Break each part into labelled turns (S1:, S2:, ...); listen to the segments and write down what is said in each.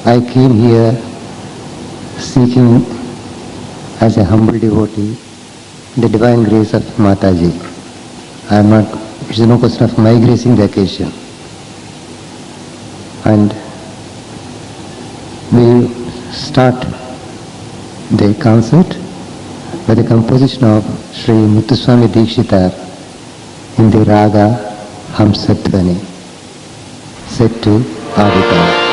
S1: I came here seeking as a humble devotee the divine grace of Mataji. I am not, it is no question of my gracing the occasion. And we start the concert by the composition of Shri Muthuswami Dikshitar in the Raga Hamsadhvani, set to Abode.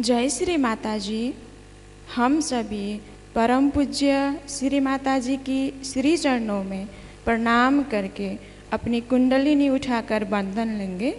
S2: जय श्री माता जी। हम सभी परम पूज्य श्री माता जी की श्री चरणों में प्रणाम करके अपनी कुंडलिनी उठाकर बंधन लेंगे।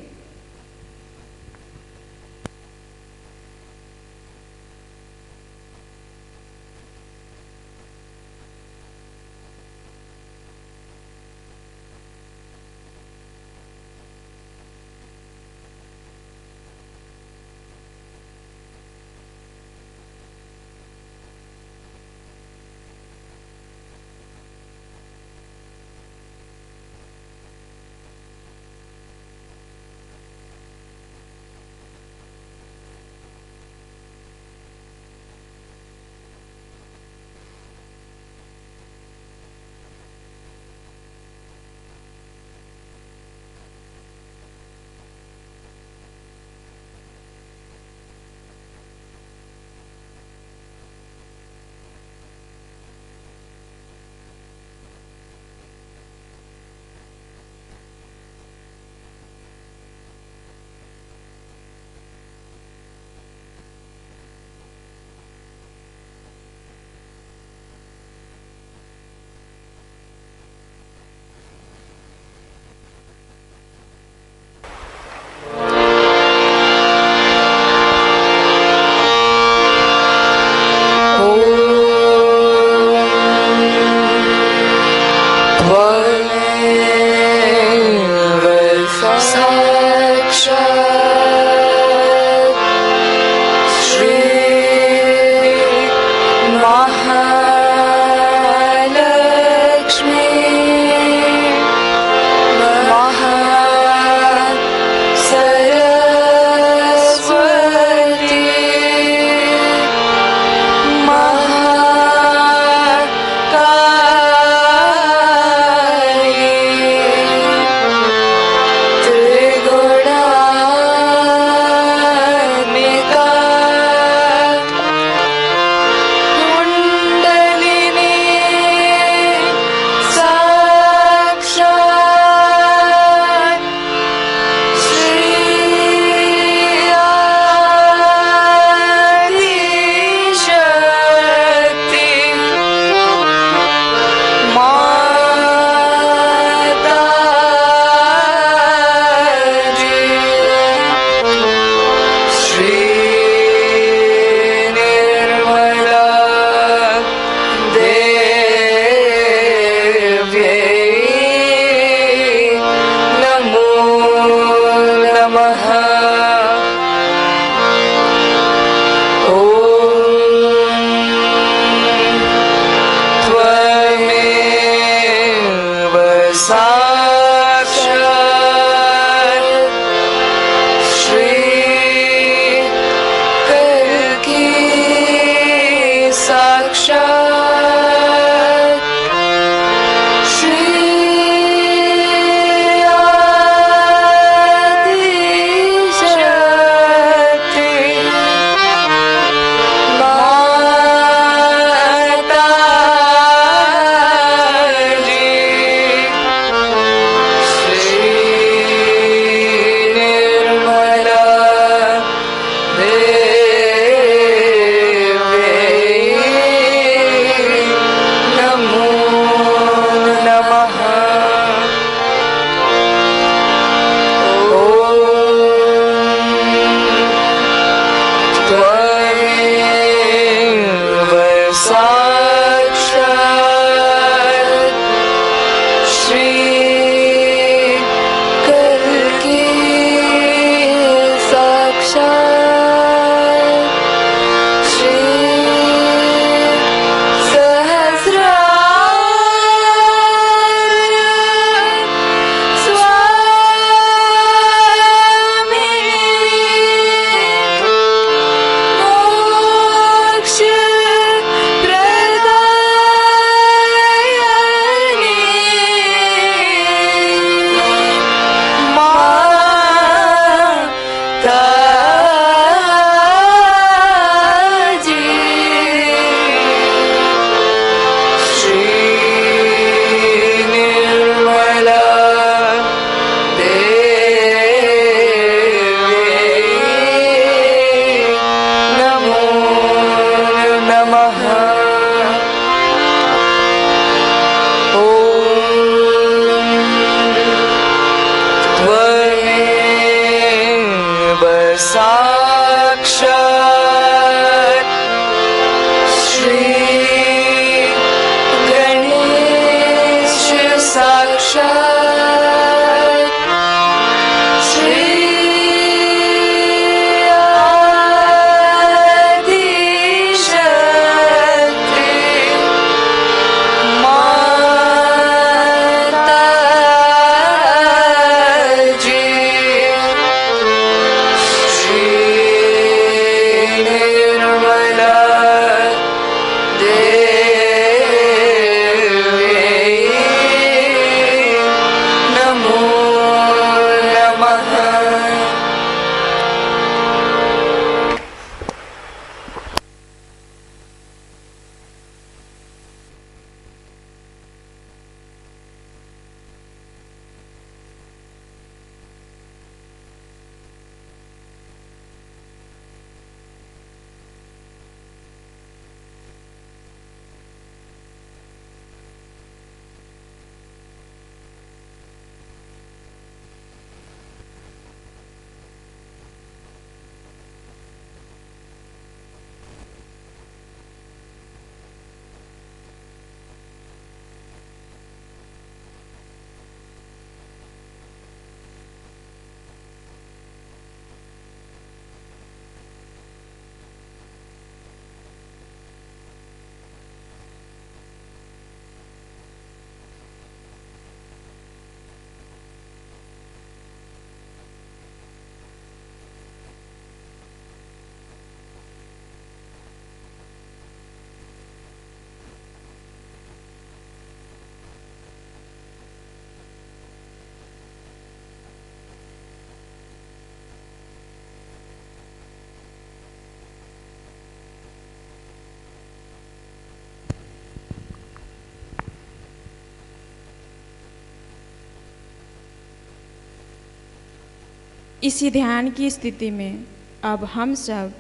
S2: इसी ध्यान की स्थिति में अब हम सब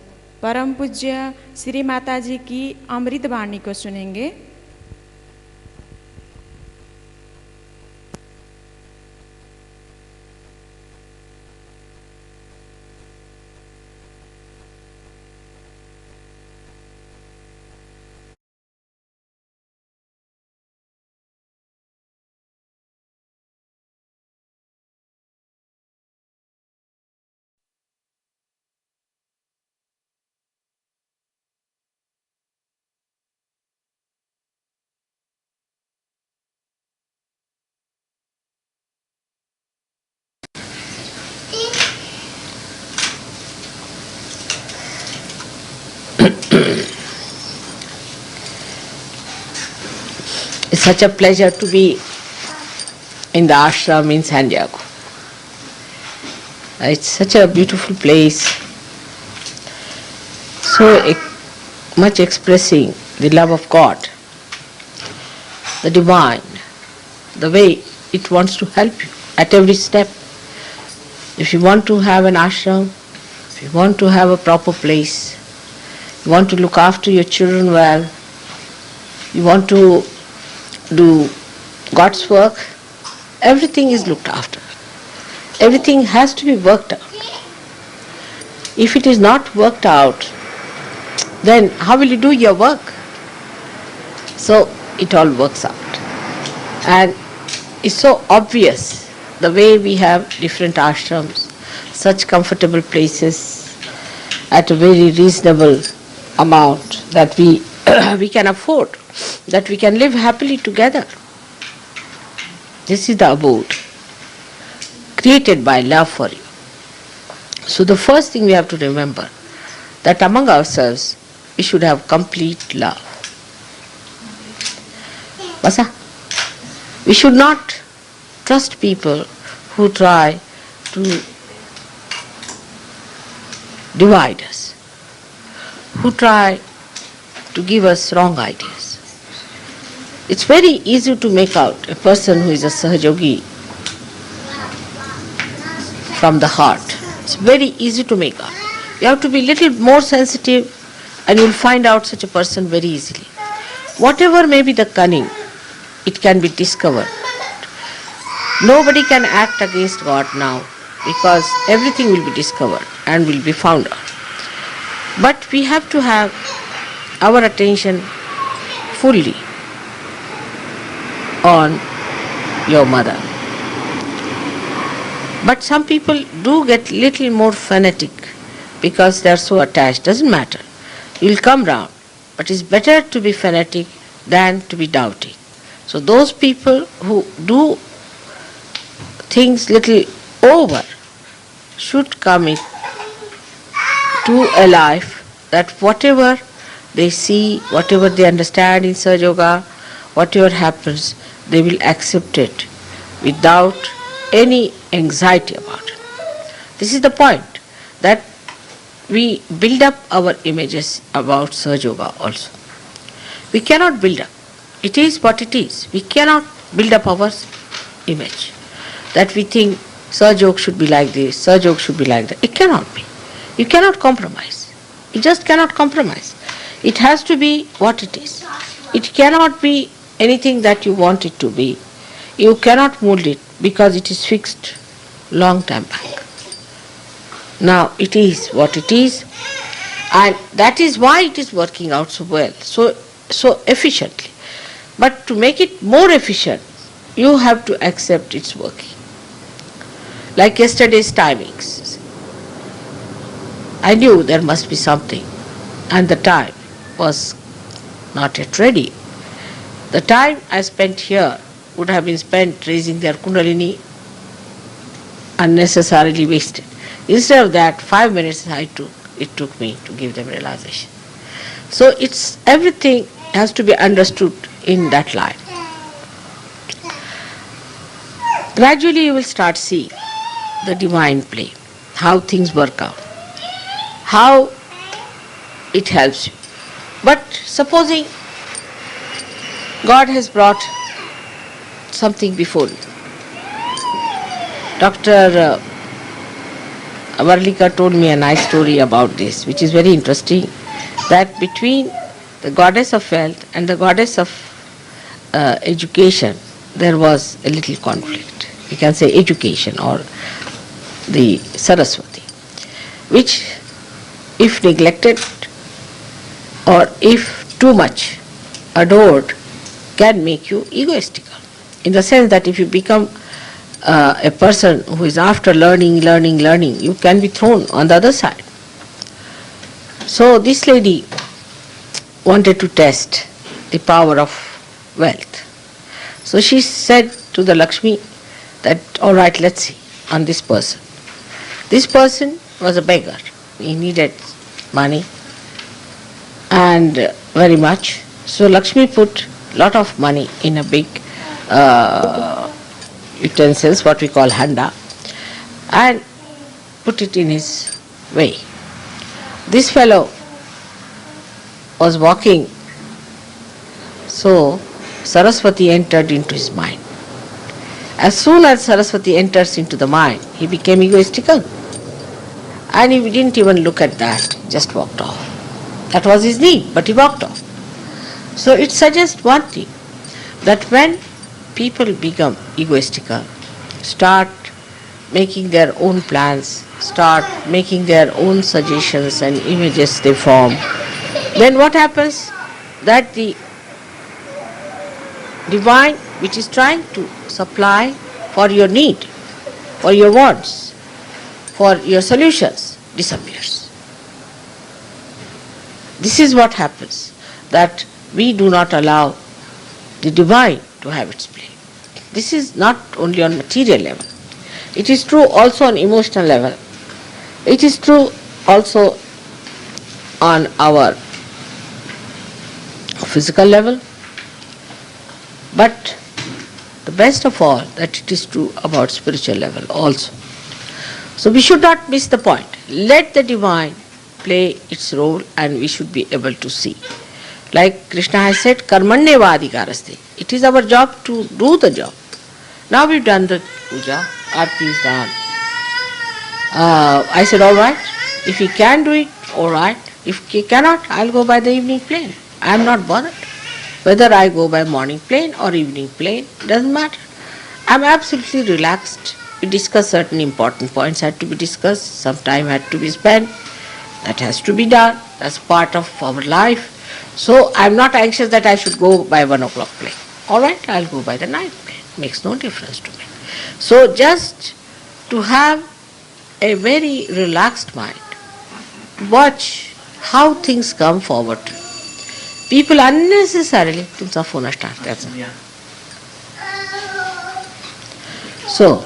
S2: परम पूज्य श्री माता जी की अमृत वाणी को सुनेंगे।
S3: It's such a pleasure to be in the ashram in San Diego. It's such a beautiful place, so much expressing the love of God, the divine, the way it wants to help you at every step. If you want to have an ashram, if you want to have a proper place, you want to look after your children well, you want to do God's work, everything is looked after. Everything has to be worked out. If it is not worked out, then how will you do your work? So it all works out. And it's so obvious the way we have different ashrams, such comfortable places at a very reasonable amount that we can afford, that we can live happily together. This is the abode, created by love for you. So the first thing we have to remember, that among ourselves we should have complete love. Basa? We should not trust people who try to divide us, who try to give us wrong ideas. It's very easy to make out a person who is a Sahajogi from the heart. It's very easy to make out. You have to be little more sensitive and you'll find out such a person very easily. Whatever may be the cunning, it can be discovered. Nobody can act against God now because everything will be discovered and will be found out. But we have to have our attention fully on your mother. But some people do get little more fanatic because they are so attached. Doesn't matter. You'll come round. But it's better to be fanatic than to be doubting. So those people who do things little over should come to a life that whatever they see, whatever they understand in Sahaja Yoga, whatever happens, they will accept it without any anxiety about it. This is the point, that we build up our images about Sahaja Yoga also. We cannot build up. It is what it is. We cannot build up our image. That we think Sahaja Yoga should be like this, Sahaja Yoga should be like that. It cannot be. You cannot compromise. You just cannot compromise. It has to be what it is. It cannot be anything that you want it to be. You cannot mold it because it is fixed long time back. Now it is what it is, and that is why it is working out so well, so efficiently. But to make it more efficient, you have to accept its working. Like yesterday's timings. I knew there must be something, and the time was not yet ready. The time I spent here would have been spent raising their Kundalini, unnecessarily wasted. Instead of that, 5 minutes it took me to give them realization. So everything has to be understood in that light. Gradually you will start seeing the divine play, how things work out, how it helps you. But supposing God has brought something before you. Dr. Varlika told me a nice story about this, which is very interesting, that between the goddess of wealth and the goddess of education, there was a little conflict. We can say education, or the Saraswati, which if neglected or if too much adored can make you egoistical. In the sense that if you become a person who is after learning, you can be thrown on the other side. So this lady wanted to test the power of wealth. So she said to the Lakshmi that, all right, let's see on this person. This person was a beggar. He needed money. and very much. So Lakshmi put lot of money in a big utensils, what we call handa, and put it in his way. This fellow was walking, so Saraswati entered into his mind. As soon as Saraswati enters into the mind, he became egoistical. And he didn't even look at that, just walked off. That was his need, but he walked off. So it suggests one thing, that when people become egoistical, start making their own plans, start making their own suggestions and images they form, then what happens? That the divine, which is trying to supply for your need, for your wants, for your solutions, disappears. This is what happens, that we do not allow the divine to have its play. This is not only on material level. It is true also on emotional level. It is true also on our physical level. But the best of all, that it is true about spiritual level also. So we should not miss the point. Let the divine play its role and we should be able to see. Like Krishna has said, karmanyeva adhikaraste. It is our job to do the job. Now we've done the puja, aarti is done. I said, all right, if he can do it, all right. If he cannot, I'll go by the evening plane. I am not bothered. Whether I go by morning plane or evening plane, doesn't matter. I'm absolutely relaxed. We discuss certain important points had to be discussed, some time had to be spent. That has to be done. That's part of our life. So I'm not anxious that I should go by 1 o'clock plane. All right, I'll go by the night plane. Makes no difference to me. So just to have a very relaxed mind, watch how things come forward. People unnecessarily, तुमचा phone start त्याचा. So,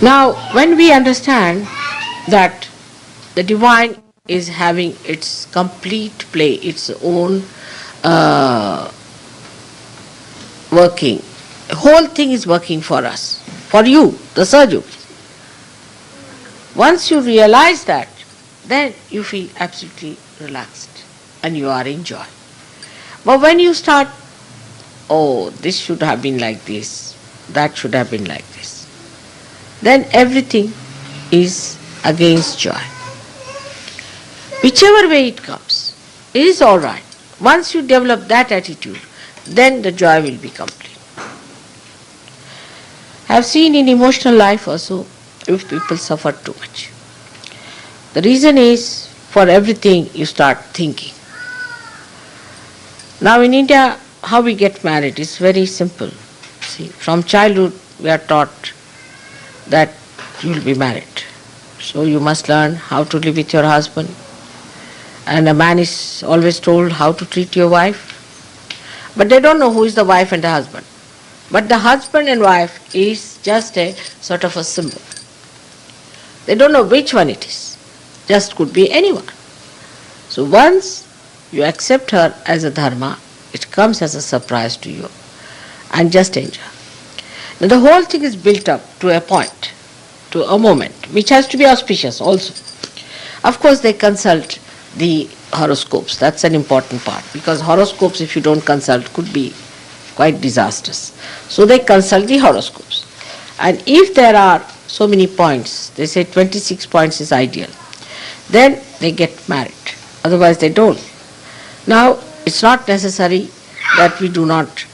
S3: now when we understand that the divine is having its complete play, its own working, the whole thing is working for us, for you, the Saju. Once you realize that, then you feel absolutely relaxed and you are in joy. But when you start, oh, this should have been like this, that should have been like this, then everything is against joy. Whichever way it comes, it is all right. Once you develop that attitude, then the joy will be complete. I have seen in emotional life also, if people suffer too much. The reason is, for everything you start thinking. Now in India, how we get married is very simple. See, from childhood we are taught that you will be married. So you must learn how to live with your husband. And a man is always told how to treat your wife. But they don't know who is the wife and the husband. But the husband and wife is just a sort of a symbol. They don't know which one it is. Just could be anyone. So once you accept her as a dharma, it comes as a surprise to you. And just enjoy. Now the whole thing is built up to a point, to a moment, which has to be auspicious also. Of course they consult the horoscopes. That's an important part, because horoscopes, if you don't consult, could be quite disastrous. So they consult the horoscopes. And if there are so many points, they say 26 points is ideal, then they get married. Otherwise they don't. Now it's not necessary that we do not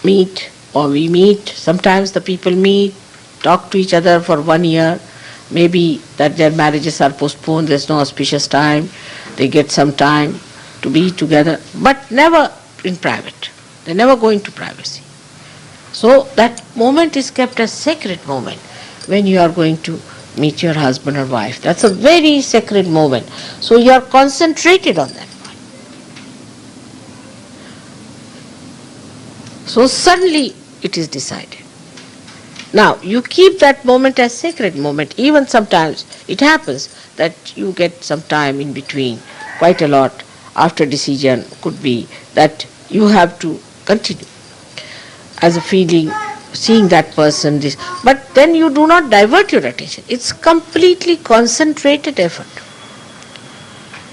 S3: meet, or we meet. Sometimes the people meet, talk to each other for 1 year, maybe that their marriages are postponed, there's no auspicious time, they get some time to be together, but never in private. They never go into privacy. So that moment is kept as sacred moment when you are going to meet your husband or wife. That's a very sacred moment. So you are concentrated on that point. So suddenly it is decided. Now you keep that moment as sacred moment. Even sometimes it happens that you get some time in between, quite a lot after decision could be that you have to continue as a feeling, seeing that person, this. But then you do not divert your attention. It's completely concentrated effort.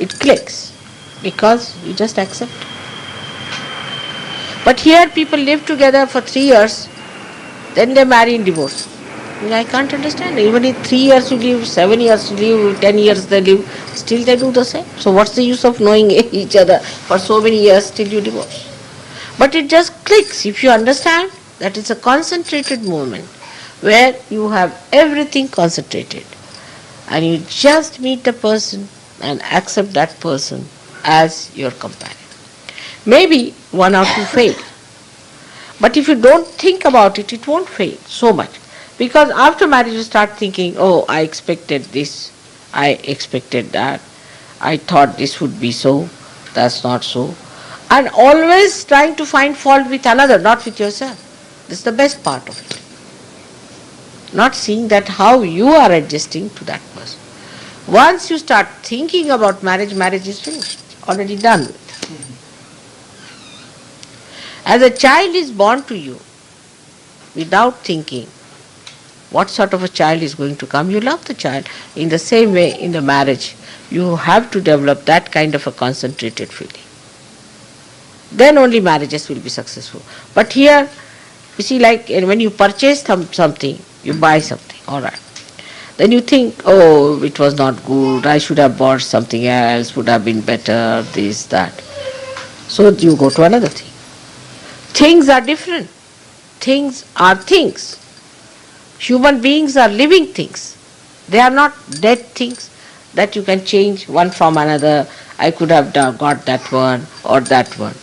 S3: It clicks because you just accept. But here people live together for 3 years, then they marry in divorce. I can't understand. Even if 3 years you live, 7 years you live, 10 years they live, still they do the same. So what's the use of knowing each other for so many years till you divorce? But it just clicks if you understand that it's a concentrated moment where you have everything concentrated and you just meet the person and accept that person as your companion. Maybe one or two fail. But if you don't think about it, it won't fail so much. Because after marriage you start thinking, oh, I expected this, I expected that, I thought this would be so, that's not so. And always trying to find fault with another, not with yourself. This is the best part of it. Not seeing that how you are adjusting to that person. Once you start thinking about marriage, marriage is finished, already done with. As a child is born to you, without thinking what sort of a child is going to come, you love the child. In the same way, in the marriage, you have to develop that kind of a concentrated feeling. Then only marriages will be successful. But here, you see, like when you purchase something, you buy something, alright. Then you think, oh, it was not good, I should have bought something else, would have been better, this, that. So you go to another thing. Things are different. Things are things. Human beings are living things. They are not dead things that you can change one from another. I could have got that one or that one.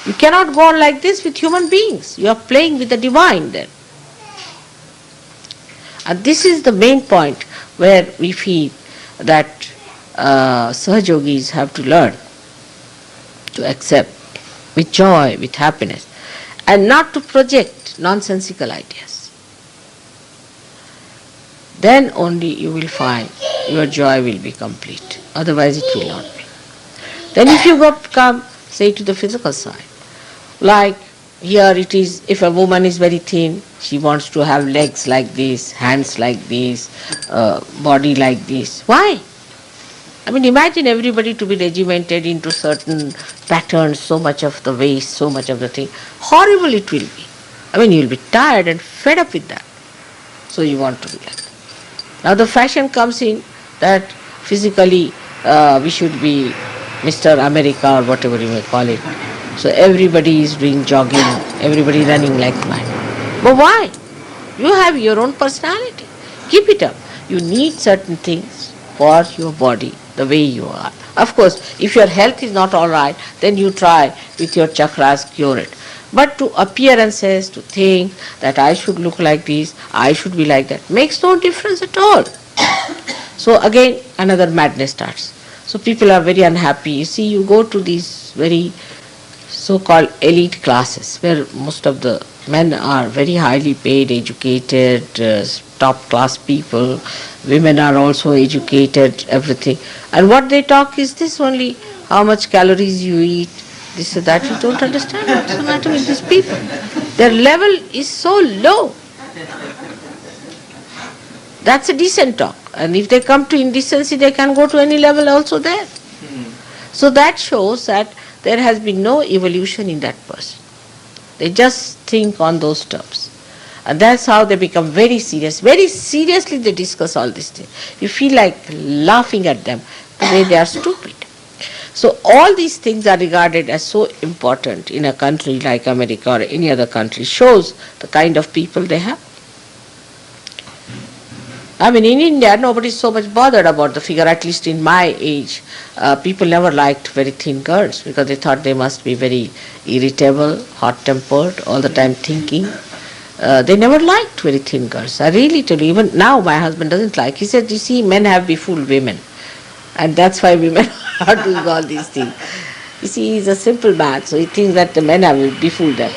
S3: You cannot go on like this with human beings. You are playing with the divine then. And this is the main point where we feel that Sahajogis have to learn to accept with joy, with happiness, and not to project nonsensical ideas. Then only you will find your joy will be complete. Otherwise it will not be. Then if you come, say, to the physical side, like here it is, if a woman is very thin, she wants to have legs like this, hands like this, body like this. Why? I mean, imagine everybody to be regimented into certain patterns, so much of the waist, so much of the thing. Horrible it will be. I mean, you will be tired and fed up with that. So you want to be like that. Now the fashion comes in that physically we should be Mr. America or whatever you may call it. So everybody is doing jogging, everybody running like mad. But why? You have your own personality. Keep it up. You need certain things for your body, the way you are. Of course, if your health is not all right, then you try with your chakras, cure it. But to appearances, to think that I should look like this, I should be like that, makes no difference at all. So again, another madness starts. So people are very unhappy. You see, you go to these very so-called elite classes where most of the men are very highly paid, educated, top class people. Women are also educated, everything. And what they talk is this only, how much calories you eat, this or that. You don't understand what's the matter with these people. Their level is so low. That's a decent talk. And if they come to indecency, they can go to any level also there. So that shows that there has been no evolution in that person. They just think on those terms. And that's how they become very serious. Very seriously they discuss all these things. You feel like laughing at them, the way they are stupid. So all these things are regarded as so important in a country like America or any other country. Shows the kind of people they have. I mean, in India, nobody is so much bothered about the figure, at least in my age. People never liked very thin girls because they thought they must be very irritable, hot-tempered, all the time thinking. They never liked very thin girls. I really tell you, even now my husband doesn't like. He said, you see, men have befooled women. And that's why women are doing all these things. You see, he's a simple man, so he thinks that the men have befooled them.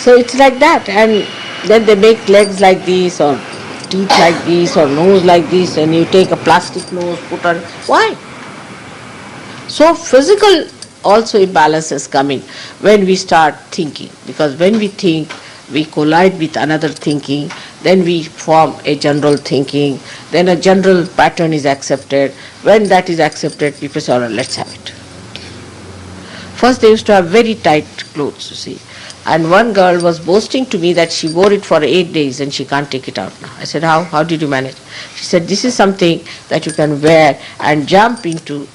S3: So it's like that, and then they make legs like this, or teeth like this, or nose like this, and you take a plastic nose, put on. Why? So physical also imbalances come in when we start thinking, because when we think, we collide with another thinking, then we form a general thinking, then a general pattern is accepted. When that is accepted, people say, all right, let's have it. First they used to have very tight clothes, you see. And one girl was boasting to me that she wore it for 8 days and she can't take it out now. I said, how? How did you manage? She said, this is something that you can wear and jump into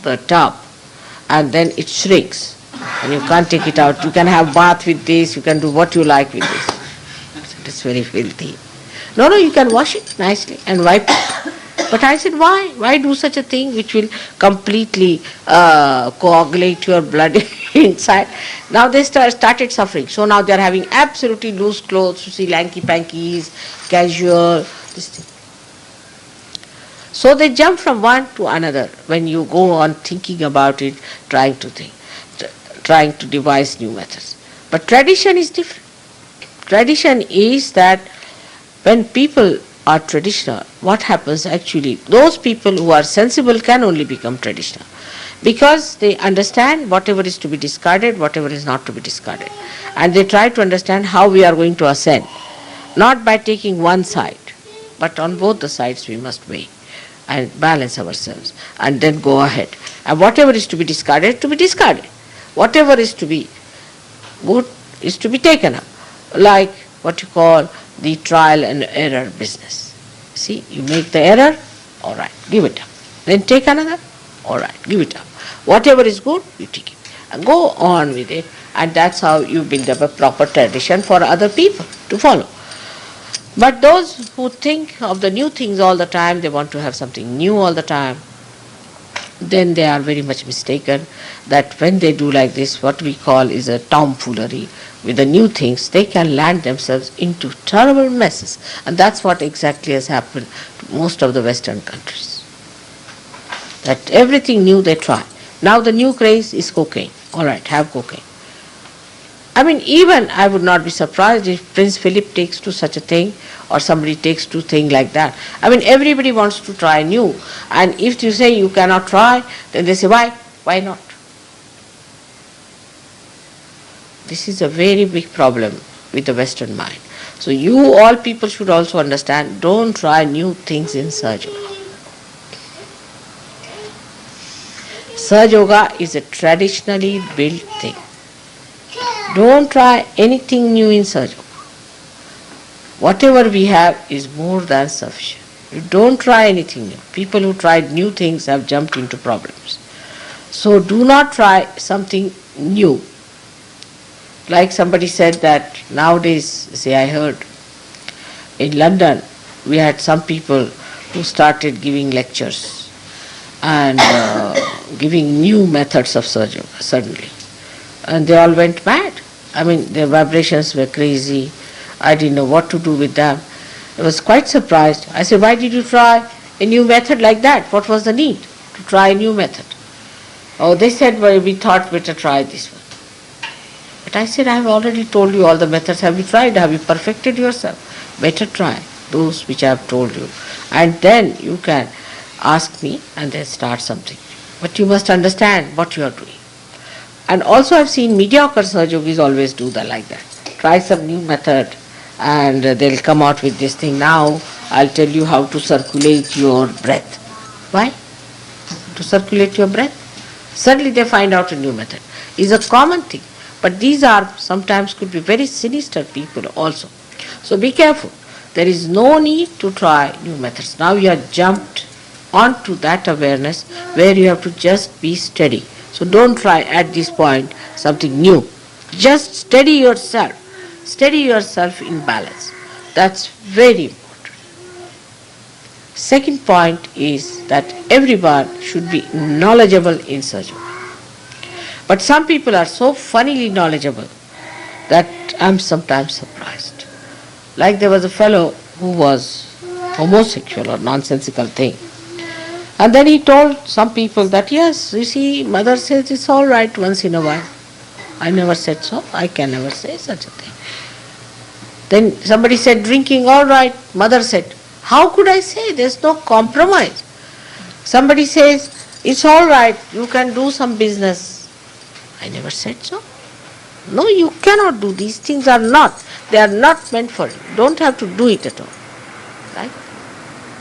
S3: the tub and then it shrinks and you can't take it out. You can have bath with this, you can do what you like with this. I said, it's very filthy. No, you can wash it nicely and wipe it. But I said, why? Why do such a thing which will completely coagulate your blood inside? Now they started suffering. So now they are having absolutely loose clothes, you see, lanky-pankies, casual, this thing. So they jump from one to another when you go on thinking about it, trying to devise new methods. But tradition is different. Tradition is that when people are traditional, what happens actually, those people who are sensible can only become traditional because they understand whatever is to be discarded, whatever is not to be discarded. And they try to understand how we are going to ascend, not by taking one side, but on both the sides we must weigh and balance ourselves and then go ahead. And whatever is to be discarded, whatever is to be good is to be taken up, like what you call the trial and error business. See, you make the error, all right, give it up. Then take another, all right, give it up. Whatever is good, you take it. And go on with it, and that's how you build up a proper tradition for other people to follow. But those who think of the new things all the time, they want to have something new all the time, then they are very much mistaken that when they do like this, what we call is a tomfoolery with the new things, they can land themselves into terrible messes. And that's what exactly has happened to most of the Western countries. That everything new they try. Now the new craze is cocaine. All right, have cocaine. I mean, even I would not be surprised if Prince Philip takes to such a thing or somebody takes to thing like that. I mean, everybody wants to try new. And if you say you cannot try, then they say, why? Why not? This is a very big problem with the Western mind. So you all people should also understand, don't try new things in Sahaja Yoga. Sahaja Yoga is a traditionally built thing. Don't try anything new in Sahaja Yoga. Whatever we have is more than sufficient. You don't try anything new. People who tried new things have jumped into problems. So do not try something new. Like somebody said that nowadays, say I heard, in London we had some people who started giving lectures and giving new methods of Sahaja Yoga suddenly. And they all went mad. I mean, their vibrations were crazy. I didn't know what to do with them. I was quite surprised. I said, why did you try a new method like that? What was the need to try a new method? Oh, they said, well, we thought better try this one. But I said, I have already told you all the methods. Have you tried? Have you perfected yourself? Better try those which I have told you. And then you can ask me and then start something. But you must understand what you are doing. And also I have seen mediocre Sahaja Yogis always do that like that. Try some new method and they'll come out with this thing. Now I'll tell you how to circulate your breath. Why? To circulate your breath? Suddenly they find out a new method. It's a common thing. But these are sometimes could be very sinister people also. So be careful. There is no need to try new methods. Now you are jumped onto that awareness where you have to just be steady. So don't try at this point something new. Just steady yourself. Steady yourself in balance. That's very important. Second point is that everyone should be knowledgeable in Sahaja Yoga. But some people are so funnily knowledgeable that I'm sometimes surprised. Like there was a fellow who was homosexual or nonsensical thing. And then he told some people that, yes, you see, mother says it's all right once in a while. I never said so. I can never say such a thing. Then somebody said drinking, all right. Mother said, how could I say? There's no compromise. Somebody says, it's all right, you can do some business. I never said so. No, you cannot do. These things are not. They are not meant for you. Don't have to do it at all. Right?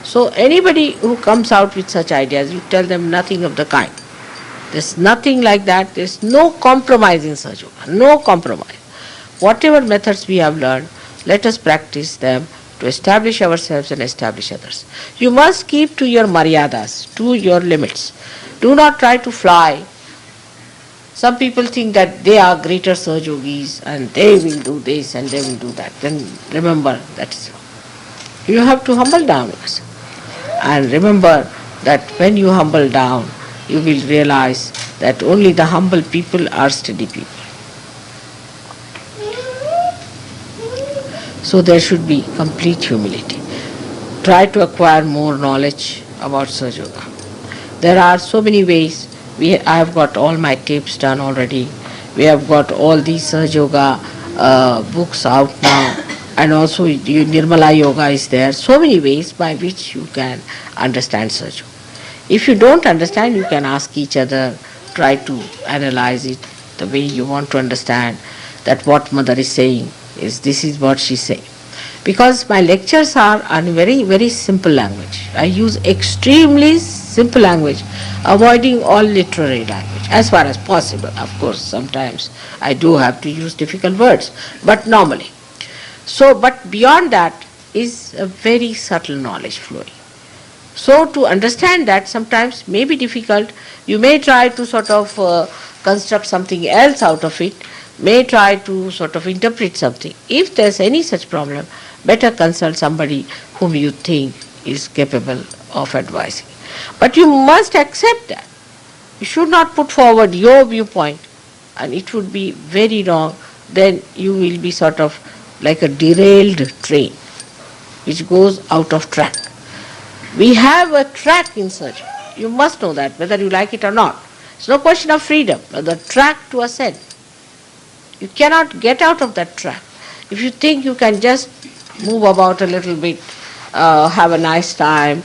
S3: So anybody who comes out with such ideas, you tell them nothing of the kind. There's nothing like that. There's no compromise in Sahaja Yoga. No compromise. Whatever methods we have learned, let us practice them to establish ourselves and establish others. You must keep to your maryadas, to your limits. Do not try to fly. Some people think that they are greater Sahaja Yogis and they will do this and they will do that. Then remember, that is wrong. You have to humble down yourself. And remember that when you humble down, you will realize that only the humble people are steady people. So there should be complete humility. Try to acquire more knowledge about Sahaja Yoga. There are so many ways. I have got all my tapes done already. We have got all these Sahaja Yoga books out now. And also Nirmala Yoga is there. So many ways by which you can understand Sahaja Yoga. If you don't understand, you can ask each other, try to analyze it the way you want to understand that what mother is saying is this is what she is saying. Because my lectures are in very, very simple language. I use extremely simple language, avoiding all literary language as far as possible. Of course, sometimes I do have to use difficult words, but normally. So, but beyond that is a very subtle knowledge flowing. So to understand that sometimes may be difficult. You may try to sort of construct something else out of it, may try to sort of interpret something. If there's any such problem, better consult somebody whom you think is capable of advising. But you must accept that. You should not put forward your viewpoint, and it would be very wrong. Then you will be sort of like a derailed train which goes out of track. We have a track in search. You must know that, whether you like it or not. It's no question of freedom, but the track to ascend. You cannot get out of that track. If you think you can just move about a little bit, have a nice time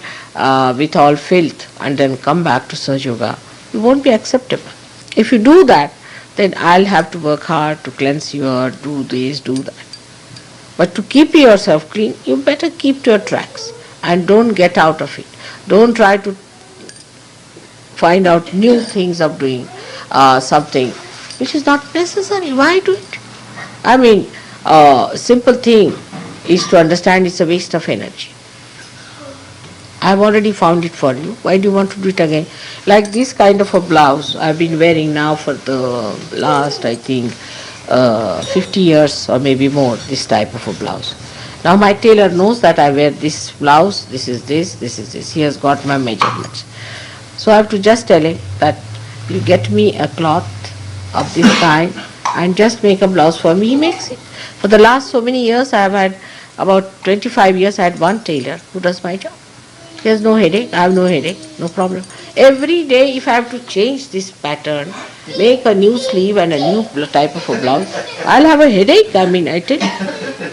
S3: with all filth, and then come back to Sahaja Yoga, you won't be acceptable. If you do that, then I'll have to work hard to cleanse you or do this, do that. But to keep yourself clean, you better keep to your tracks and don't get out of it. Don't try to find out new things of doing something which is not necessary. Why do it? I mean, simple thing is to understand it's a waste of energy. I've already found it for you. Why do you want to do it again? Like this kind of a blouse I've been wearing now for the last, I think, 50 years or maybe more, this type of a blouse. Now my tailor knows that I wear this blouse, this is this, this is this. He has got my measurements. So I have to just tell him that you get me a cloth of this kind and just make a blouse for me. He makes it. For the last so many years, I have had about 25 years, I had one tailor who does my job. He has no headache, I have no headache, no problem. Every day if I have to change this pattern, make a new sleeve and a new type of a blouse, I'll have a headache, I mean, I tell you.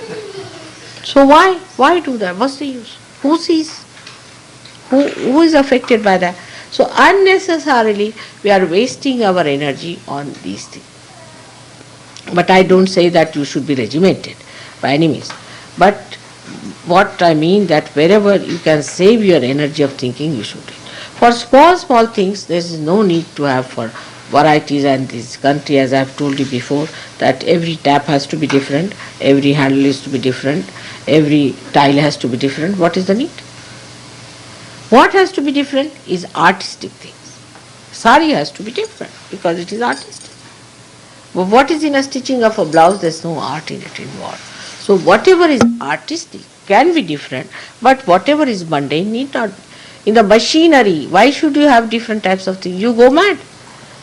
S3: So why do that? What's the use? Who sees? Who is affected by that? So unnecessarily we are wasting our energy on these things. But I don't say that you should be regimented by any means. But what I mean that wherever you can save your energy of thinking, you should do it. For small things, there is no need to have for varieties, and this country, as I have told you before, that every tap has to be different, every handle is to be different, every tile has to be different. What is the need? What has to be different is artistic things. Sari has to be different because it is artistic. But what is in a stitching of a blouse? There is no art in it involved. So whatever is artistic can be different, but whatever is mundane need not. In the machinery, why should you have different types of things? You go mad.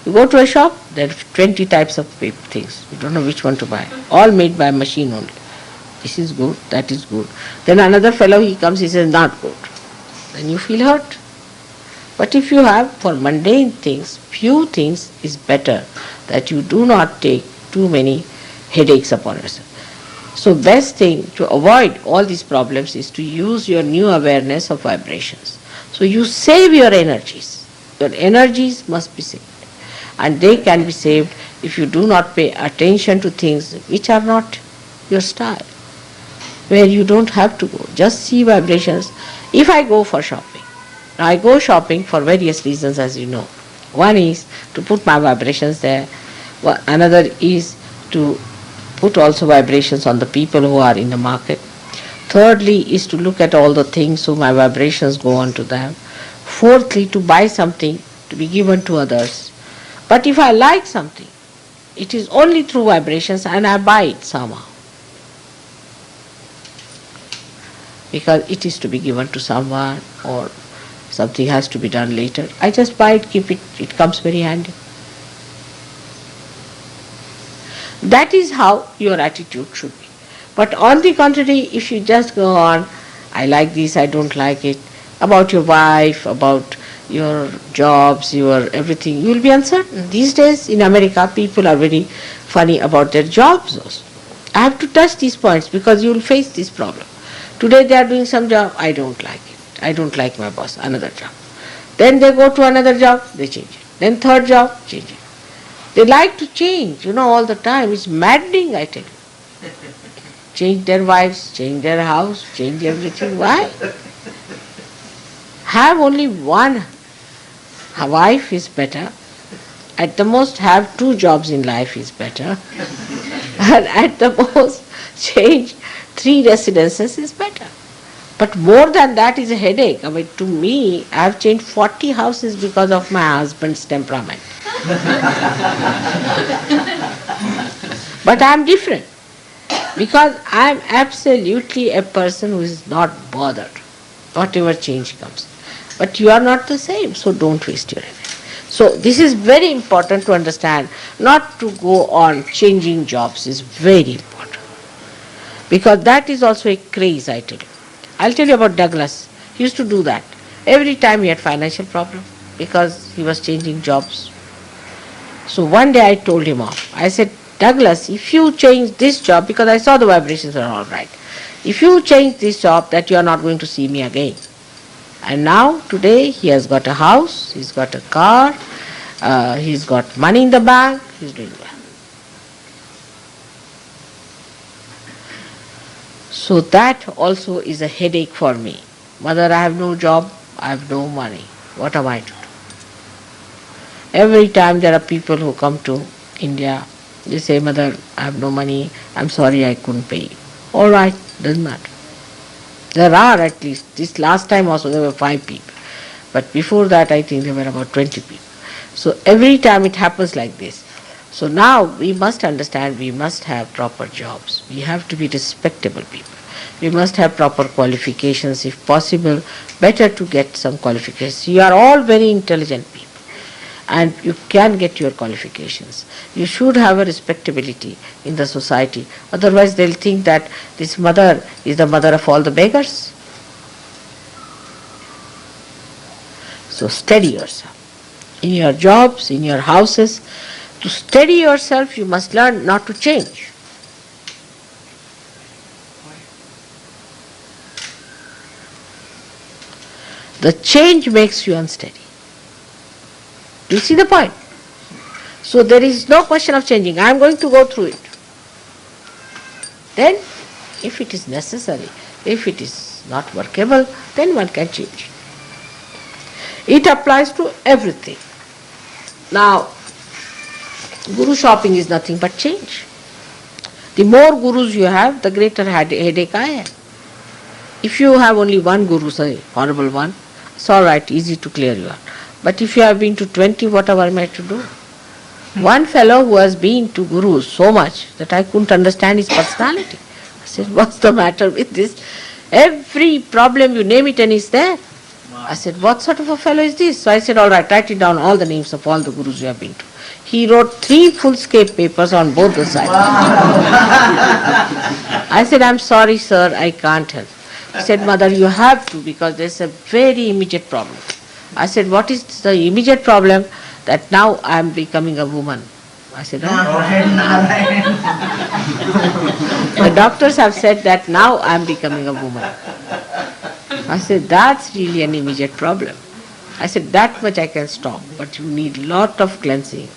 S3: You go to a shop, there are 20 types of things. You don't know which one to buy. All made by machine only. This is good, that is good. Then another fellow, he comes, he says, not good. Then you feel hurt. But if you have for mundane things, few things is better that you do not take too many headaches upon yourself. So best thing to avoid all these problems is to use your new awareness of vibrations. So you save your energies. Your energies must be saved. And they can be saved if you do not pay attention to things which are not your style, where you don't have to go. Just see vibrations. If I go for shopping, now I go shopping for various reasons, as you know. One is to put my vibrations there. Another is to put also vibrations on the people who are in the market. Thirdly is to look at all the things so my vibrations go on to them. Fourthly, to buy something to be given to others. But if I like something, it is only through vibrations and I buy it somehow. Because it is to be given to someone or something has to be done later. I just buy it, keep it, it comes very handy. That is how your attitude should be. But on the contrary, if you just go on, I like this, I don't like it, about your wife, about your jobs, your everything, you will be uncertain. These days in America, people are very funny about their jobs also. I have to touch these points because you will face this problem. Today they are doing some job, I don't like it. I don't like my boss, another job. Then they go to another job, they change it. Then third job, change it. They like to change, all the time. It's maddening, I tell you. Change their wives, change their house, change everything. Why? Have only one wife is better. At the most, have 2 jobs in life is better. And at the most, change 3 residences is better. But more than that is a headache. I mean, to me, I have changed 40 houses because of my husband's temperament. But I am different. Because I am absolutely a person who is not bothered, whatever change comes. But you are not the same, so don't waste your energy. So this is very important to understand. Not to go on changing jobs is very important. Because that is also a craze, I tell you. I'll tell you about Douglas. He used to do that. Every time he had financial problem because he was changing jobs. So one day I told him off. I said, Douglas, if you change this job, because I saw the vibrations are all right, if you change this job, that you are not going to see me again. And now, today, he has got a house, he's got a car, he's got money in the bank, he's doing well. So that also is a headache for me. Mother, I have no job, I have no money. What am I to do? Every time there are people who come to India, they say, Mother, I have no money, I'm sorry I couldn't pay you. All right, doesn't matter. There are at least, this last time also there were 5 people. But before that I think there were about 20 people. So every time it happens like this. So now we must understand we must have proper jobs. We have to be respectable people. We must have proper qualifications. If possible, better to get some qualifications. You are all very intelligent people. And you can get your qualifications. You should have a respectability in the society. Otherwise they'll think that this mother is the mother of all the beggars. So steady yourself. In your jobs, in your houses, to steady yourself you must learn not to change. The change makes you unsteady. Do you see the point? So there is no question of changing. I am going to go through it. Then, if it is necessary, if it is not workable, then one can change. It applies to everything. Now, guru shopping is nothing but change. The more gurus you have, the greater headache I have. If you have only one guru, say, honorable one, it's all right, easy to clear you out. But if you have been to 20, what am I to do? One fellow who has been to gurus so much that I couldn't understand his personality. I said, what's the matter with this? Every problem you name it and it's there. I said, what sort of a fellow is this? So I said, all right, write it down, all the names of all the gurus you have been to. He wrote 3 full-scape papers on both the sides. I said, I'm sorry, sir, I can't help. He said, Mother, you have to because there's a very immediate problem. I said, what is the immediate problem? That now I am becoming a woman. I said, oh. The doctors have said that now I am becoming a woman. I said, that's really an immediate problem. I said, that much I can stop, but you need lot of cleansing.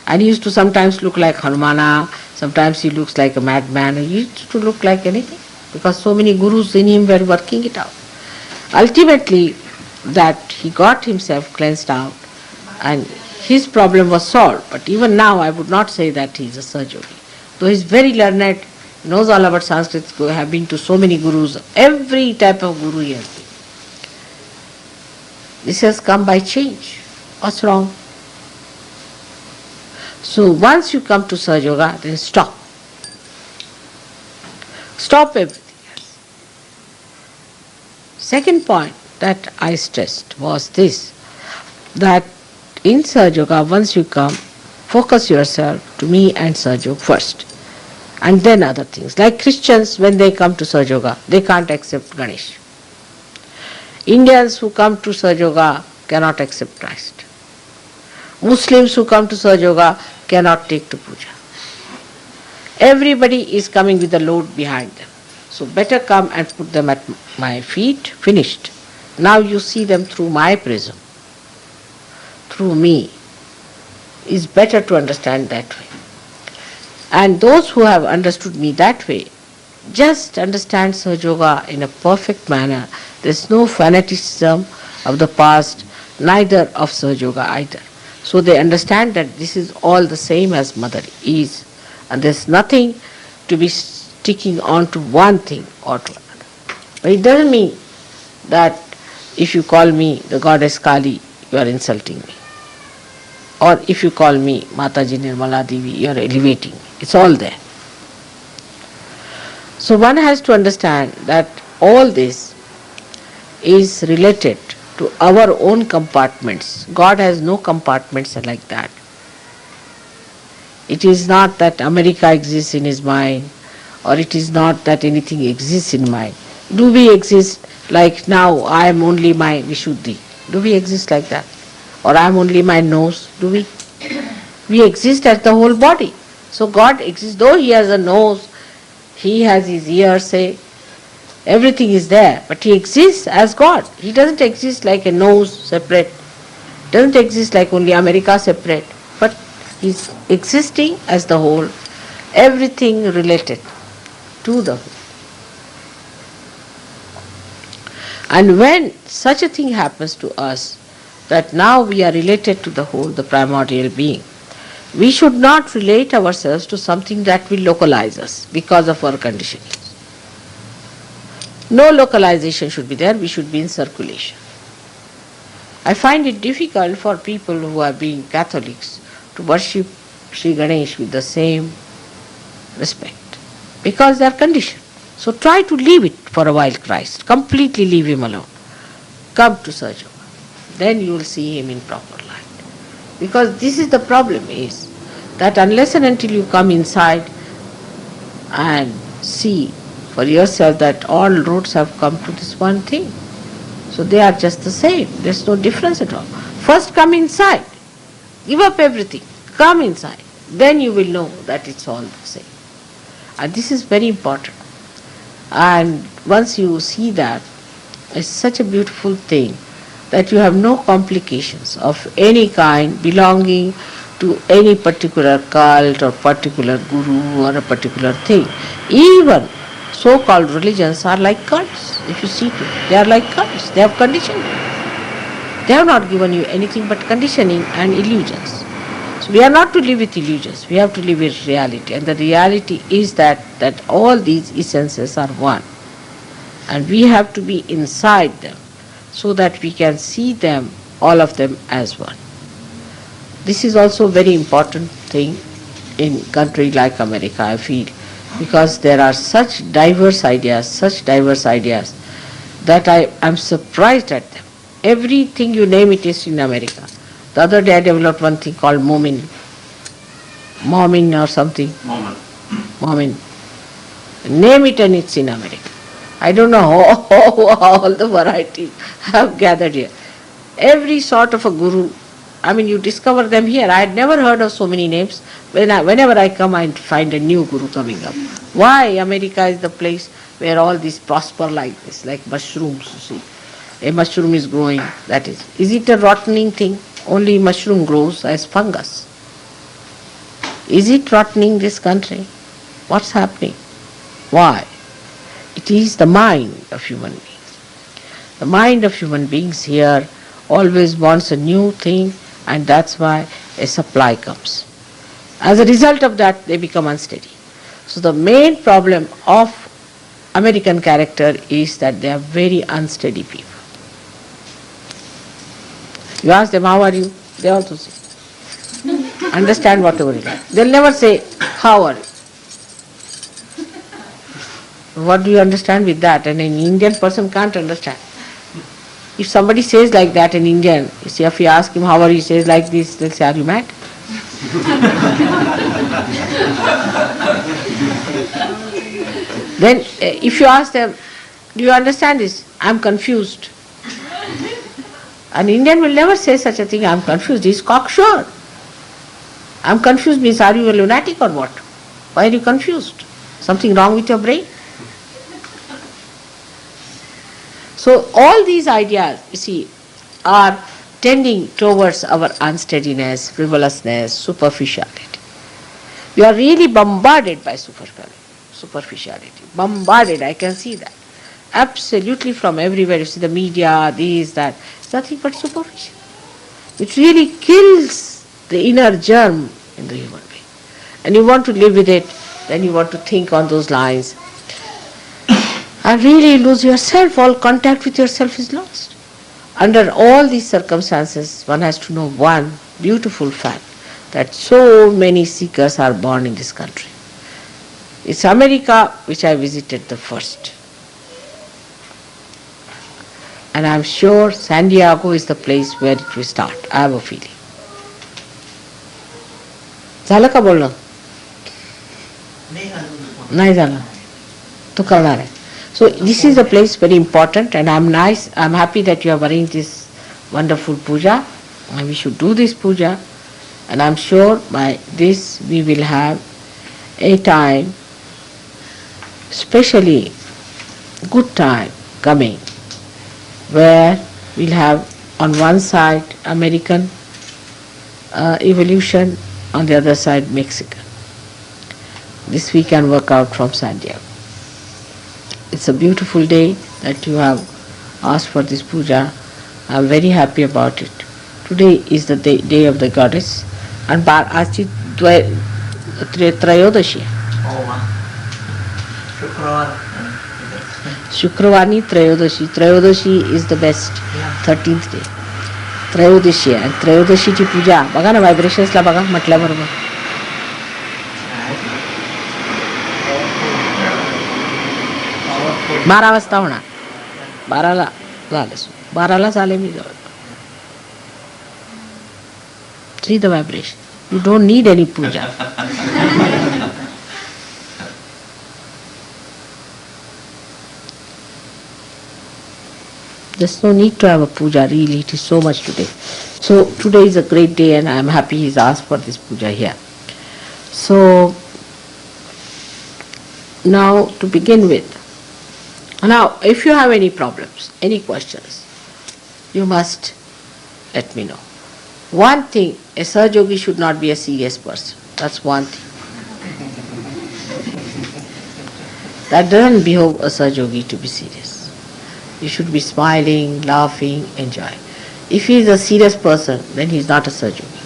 S3: And he used to sometimes look like Hanumana, sometimes he looks like a madman, he used to look like anything, because so many gurus in him were working it out. Ultimately, that he got himself cleansed out, and his problem was solved. But even now, I would not say that he is a Saj Yogi. Though he is very learned, knows all about Sanskrit, have been to so many gurus, every type of guru he has been. This has come by change. What's wrong? So once you come to Saj Yoga, then stop. Stop everything else. Second point that I stressed was this, that in Saj Yoga, once you come, focus yourself to me and Saj Yoga first, and then other things. Like Christians, when they come to Saj Yoga, they can't accept Ganesh. Indians who come to Saj Yoga cannot accept Christ. Muslims who come to Saj Yoga cannot take to Puja. Everybody is coming with a load behind them. So better come and put them at my feet, finished. Now you see them through my prism, through me. It's better to understand that way. And those who have understood me that way, just understand Saj Yoga in a perfect manner. There's no fanaticism of the past, neither of Saj Yoga either. So they understand that this is all the same as Mother is, and there's nothing to be sticking on to one thing or to another. But it doesn't mean that if you call me the goddess Kali, you are insulting me. Or if you call me Mataji Nirmala Devi, you are elevating me. It's all there. So one has to understand that all this is related to our own compartments. God has no compartments like that. It is not that America exists in his mind, or it is not that anything exists in mind. Do we exist like now I am only my Vishuddhi? Do we exist like that? Or I am only my nose? Do we? We exist as the whole body. So God exists, though he has a nose, he has his ears, say, everything is there, but he exists as God. He doesn't exist like a nose separate, doesn't exist like only America separate, but he's existing as the whole, everything related to the whole. And when such a thing happens to us, that now we are related to the whole, the primordial being, we should not relate ourselves to something that will localize us because of our conditioning. No localization should be there, we should be in circulation. I find it difficult for people who are being Catholics to worship Shri Ganesh with the same respect, because they are conditioned. So try to leave it for a while, Christ. Completely leave him alone. Come to Saj Yoga. Then you will see him in proper light. Because this is the problem, is that unless and until you come inside and see for yourself that all roads have come to this one thing. So they are just the same. There's no difference at all. First come inside. Give up everything. Come inside. Then you will know that it's all the same. And this is very important. And once you see that, it's such a beautiful thing that you have no complications of any kind belonging to any particular cult or particular guru or a particular thing. Even so-called religions are like cults. If you see it, they are like cults. They have conditioned you. They have not given you anything but conditioning and illusions. So we are not to live with illusions. We have to live with reality. And the reality is that all these essences are one. And we have to be inside them so that we can see them, all of them, as one. This is also a very important thing in a country like America, I feel, because there are such diverse ideas that I am surprised at them. Everything you name it is in America. The other day I developed one thing called Moomin or something. Moomin. Name it and it's in America. I don't know how all the varieties have gathered here. Every sort of a guru I mean, you discover them here. I had never heard of so many names. Whenever I come, I find a new guru coming up. Why America is the place where all these prosper like this, like mushrooms, you see. A mushroom is growing, that is. Is it a rottening thing? Only mushroom grows as fungus. Is it rottening this country? What's happening? Why? It is the mind of human beings. The mind of human beings here always wants a new thing, and that's why a supply comes. As a result of that, they become unsteady. So the main problem of American character is that they are very unsteady people. You ask them, how are you? They also say, understand whatever it is. They'll never say, how are you? What do you understand with that? And an Indian person can't understand. If somebody says like that in Indian, you see, if you ask him, how are you, he says like this, they'll say, are you mad? Then if you ask them, do you understand this? I'm confused. An Indian will never say such a thing, I'm confused. He's cocksure. I'm confused means, are you a lunatic or what? Why are you confused? Something wrong with your brain? So all these ideas, you see, are tending towards our unsteadiness, frivolousness, superficiality. We are really bombarded by superficiality. Bombarded, I can see that. Absolutely from everywhere. You see the media, this, that. It's nothing but superficial. It really kills the inner germ in the human being. And you want to live with it, then you want to think on those lines. And really lose yourself, all contact with yourself is lost. Under all these circumstances, one has to know one beautiful fact, that so many seekers are born in this country. It's America which I visited the first. And I'm sure San Diego is the place where it will start. I have a feeling. झालं का बोलणं? नाही झालं. तो करणार आहे. So this is a place very important, and I'm happy that you are arranged this wonderful puja, and we should do this puja, and I'm sure by this we will have a time, especially good time coming, where we'll have on one side American evolution, on the other side Mexican. This we can work out from San Diego. It's a beautiful day that you have asked for this puja. I am very happy about it. Today is the day of the goddess, and आजची त्रयोदशी. शुक्रवारी त्रयोदशी. त्रयोदशी is the best. 13th day. त्रयोदशी आहे. त्रयोदशीची पूजा बघा ना, व्हायब्रेशन्सला बघा म्हटल्याबरोबर. बारा वाजता होणार. 12ला झालं. 12लाच आले मी जवळ. See the vibration. You don't need any puja. There's no need to have a puja, really. It is so much today. So today is a great day, and I am happy he's asked for this puja here. So now to begin with, now if you have any problems, any questions, you must let me know. One thing, a Sahaj Yogi should not be a serious person. That's one thing. That doesn't behove a Sahaj Yogi to be serious. You should be smiling, laughing, enjoying. If he is a serious person, then he is not a Sahaj Yogi.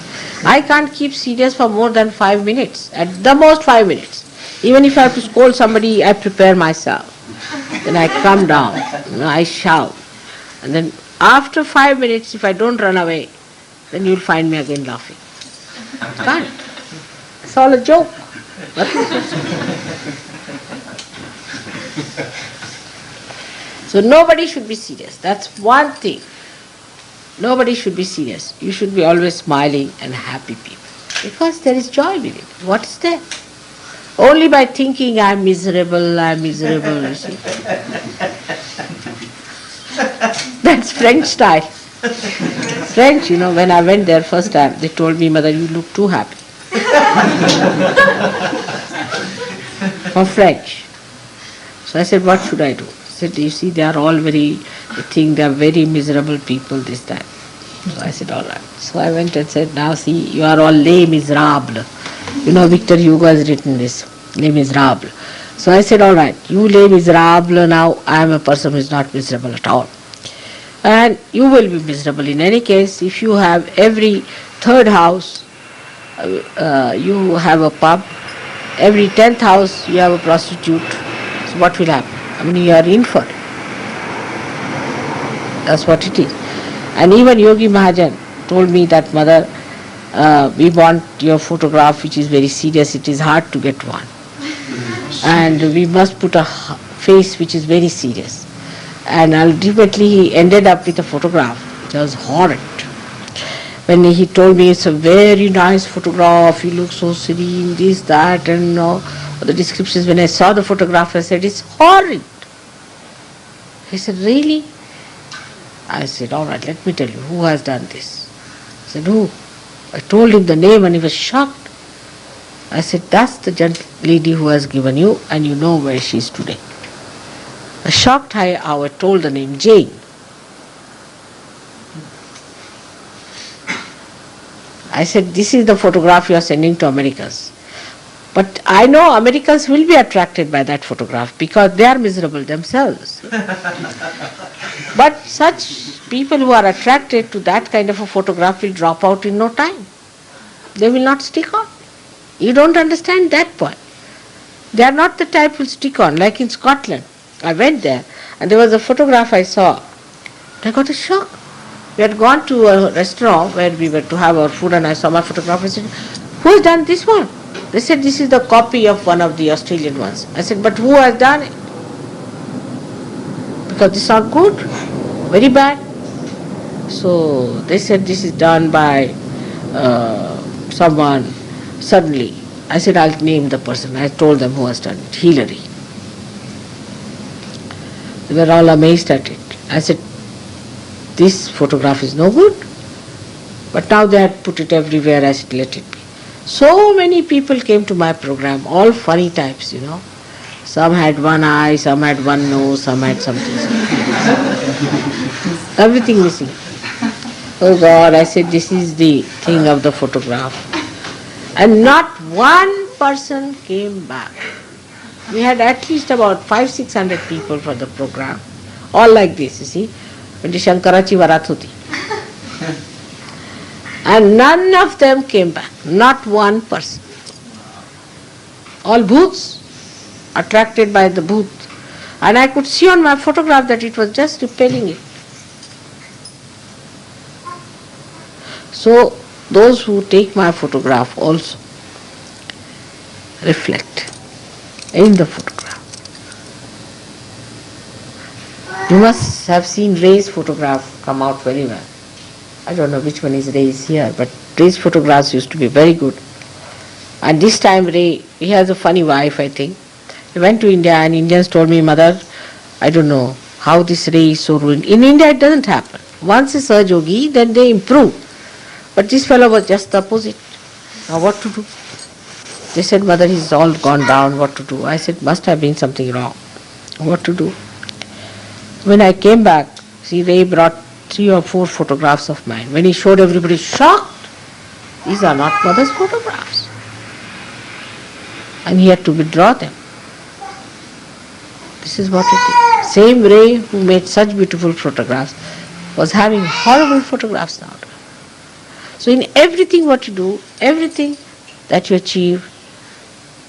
S3: I can't keep serious for more than 5 minutes, at the most 5 minutes. Even if I have to scold somebody, I prepare myself. Then I come down, I shout. And then after 5 minutes, if I don't run away, then you'll find me again laughing. Can't. It's all a joke. So nobody should be serious. That's one thing. Nobody should be serious. You should be always smiling and happy people. Because there is joy with it. What is there? Only by thinking I'm miserable, you see. That's French style. French, when I went there first time, they told me, Mother, you look too happy. For French. So I said, what should I do? I said, you see, they are all they think they are very miserable people this time. So I said, all right. So I went and said, now see, you are all les miserables. Victor Hugo has written this, les miserables. So I said, all right, you les miserables, now I am a person who is not miserable at all. And you will be miserable in any case if you have every third house, you have a pub, every 10th house you have a prostitute. So what will happen? You are in for it. That's what it is. And even Yogi Mahajan told me that, Mother, we want your photograph which is very serious, it is hard to get one. And we must put a face which is very serious. And ultimately he ended up with a photograph which was horrid. When he told me it's a very nice photograph, you look so serene, this, that, and all the descriptions. When I saw the photograph, I said, it's horrid. He said, really? I said, all right, let me tell you, who has done this? He said, who? I told him the name and he was shocked. I said, that's the gentle lady who has given you, and you know where she is today. A shocked how I told the name, Jane. I said, this is the photograph you are sending to Americans. But I know Americans will be attracted by that photograph because they are miserable themselves. But such people who are attracted to that kind of a photograph will drop out in no time. They will not stick on. You don't understand that point. They are not the type who will stick on. Like in Scotland, I went there and there was a photograph I saw. I got a shock. We had gone to a restaurant where we were to have our food and I saw my photograph. I said, who has done this one? They said, this is the copy of one of the Australian ones. I said, but who has done it? Because this is not good, very bad. So they said, this is done by someone suddenly. I said, I'll name the person. I told them who has done it, Hillary. They were all amazed at it. I said, this photograph is no good. But now they had put it everywhere. I said, let it be. So many people came to my program, all funny types, Some had one eye, some had one nose, some had something. Everything missing. Oh God, I said, this is the thing of the photograph. And not one person came back. We had at least about 500-600 people for the program. All like this, you see. When the Shankarachi Varat hoti. And none of them came back. Not one person. All booths, attracted by the booth. And I could see on my photograph that it was just repelling it. So, those who take my photograph also reflect in the photograph. You must have seen Ray's photograph come out very well. I don't know which one is Ray's here, but Ray's photographs used to be very good. And this time Ray, he has a funny wife, I think. He went to India and Indians told me, Mother, I don't know how this Ray is so ruined. In India it doesn't happen. Once a Saj Yogi, then they improve. But this fellow was just the opposite. Now what to do? They said, Mother, he's all gone down, what to do? I said, must have been something wrong. What to do? When I came back, see, Ray brought 3 or 4 photographs of mine. When he showed, everybody shocked. These are not Mother's photographs. And he had to withdraw them. This is what it is. Same Ray who made such beautiful photographs was having horrible photographs now. So in everything what you do, everything that you achieve,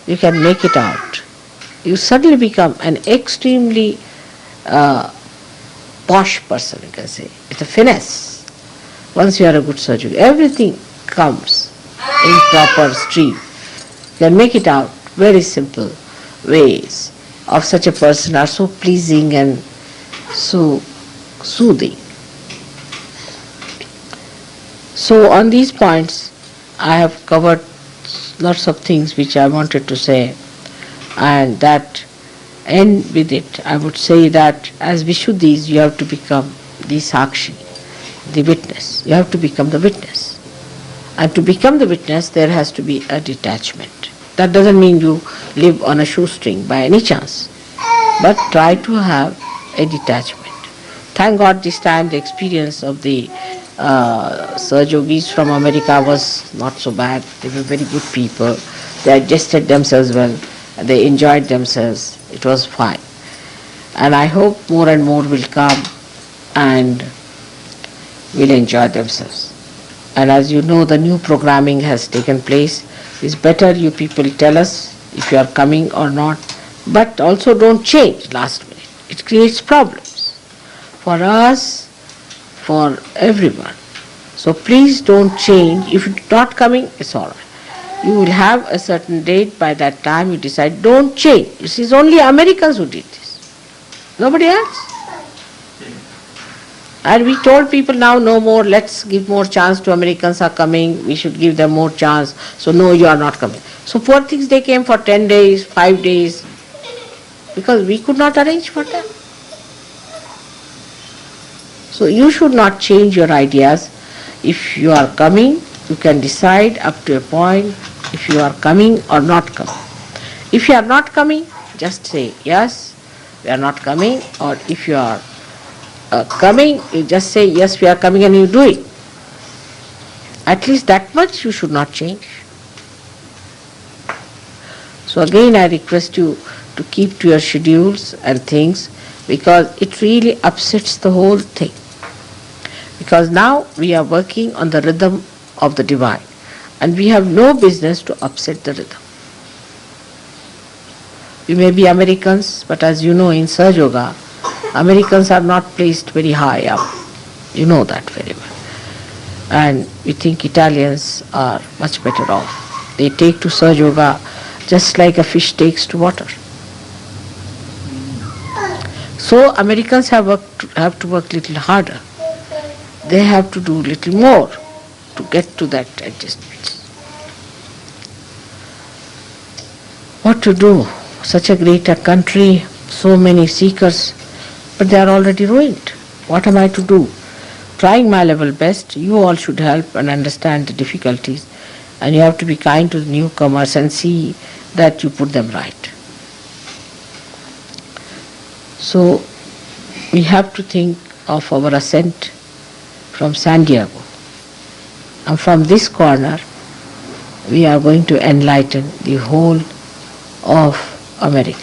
S3: you can make it out. You suddenly become an extremely posh person, you can say, with a finesse. Once you are a good surgeon, everything comes in proper stream. You can make it out. Very simple ways of such a person are so pleasing and so soothing. So on these points, I have covered lots of things which I wanted to say, and that end with it. I would say that as Vishuddhis, you have to become the Sakshi. the witness. You have to become the witness. And to become the witness, there has to be a detachment. That doesn't mean you live on a shoestring by any chance, but try to have a detachment. Thank God this time the experience of the Saj Yogis from America was not so bad. They were very good people. They adjusted themselves well. They enjoyed themselves. It was fine. And I hope more and more will come and will enjoy themselves. And as you know, the new programming has taken place. It's better you people tell us if you are coming or not, but also don't change last minute. It creates problems for us, for everyone. So please don't change. If you're not coming, it's all right. You will have a certain date. By that time you decide, don't change. It is only Americans who did this. Nobody else. And we told people now no more, let's give more chance to Americans are coming, we should give them more chance. So no, you are not coming. So poor things, they came for 10 days, 5 days, because we could not arrange for them. So you should not change your ideas. If you are coming, you can decide up to a point if you are coming or not coming. If you are not coming, just say yes, we are not coming, or if you are coming, you just say yes, we are coming, and you do it. At least that much you should not change. So again I request you to keep to your schedules and things, because it really upsets the whole thing. Because now we are working on the rhythm of the divine, and we have no business to upset the rhythm. We may be Americans, but as you know, in Saj Yoga, Americans are not placed very high up. You know that very well. And we think Italians are much better off. They take to Saj Yoga just like a fish takes to water. So Americans have to work little harder. They have to do little more to get to that adjustment. What to do? Such a great country, so many seekers, but they are already ruined. What am I to do? Trying my level best. You all should help and understand the difficulties, and you have to be kind to the newcomers and see that you put them right. So we have to think of our ascent from San Diego. And from this corner, we are going to enlighten the whole of America.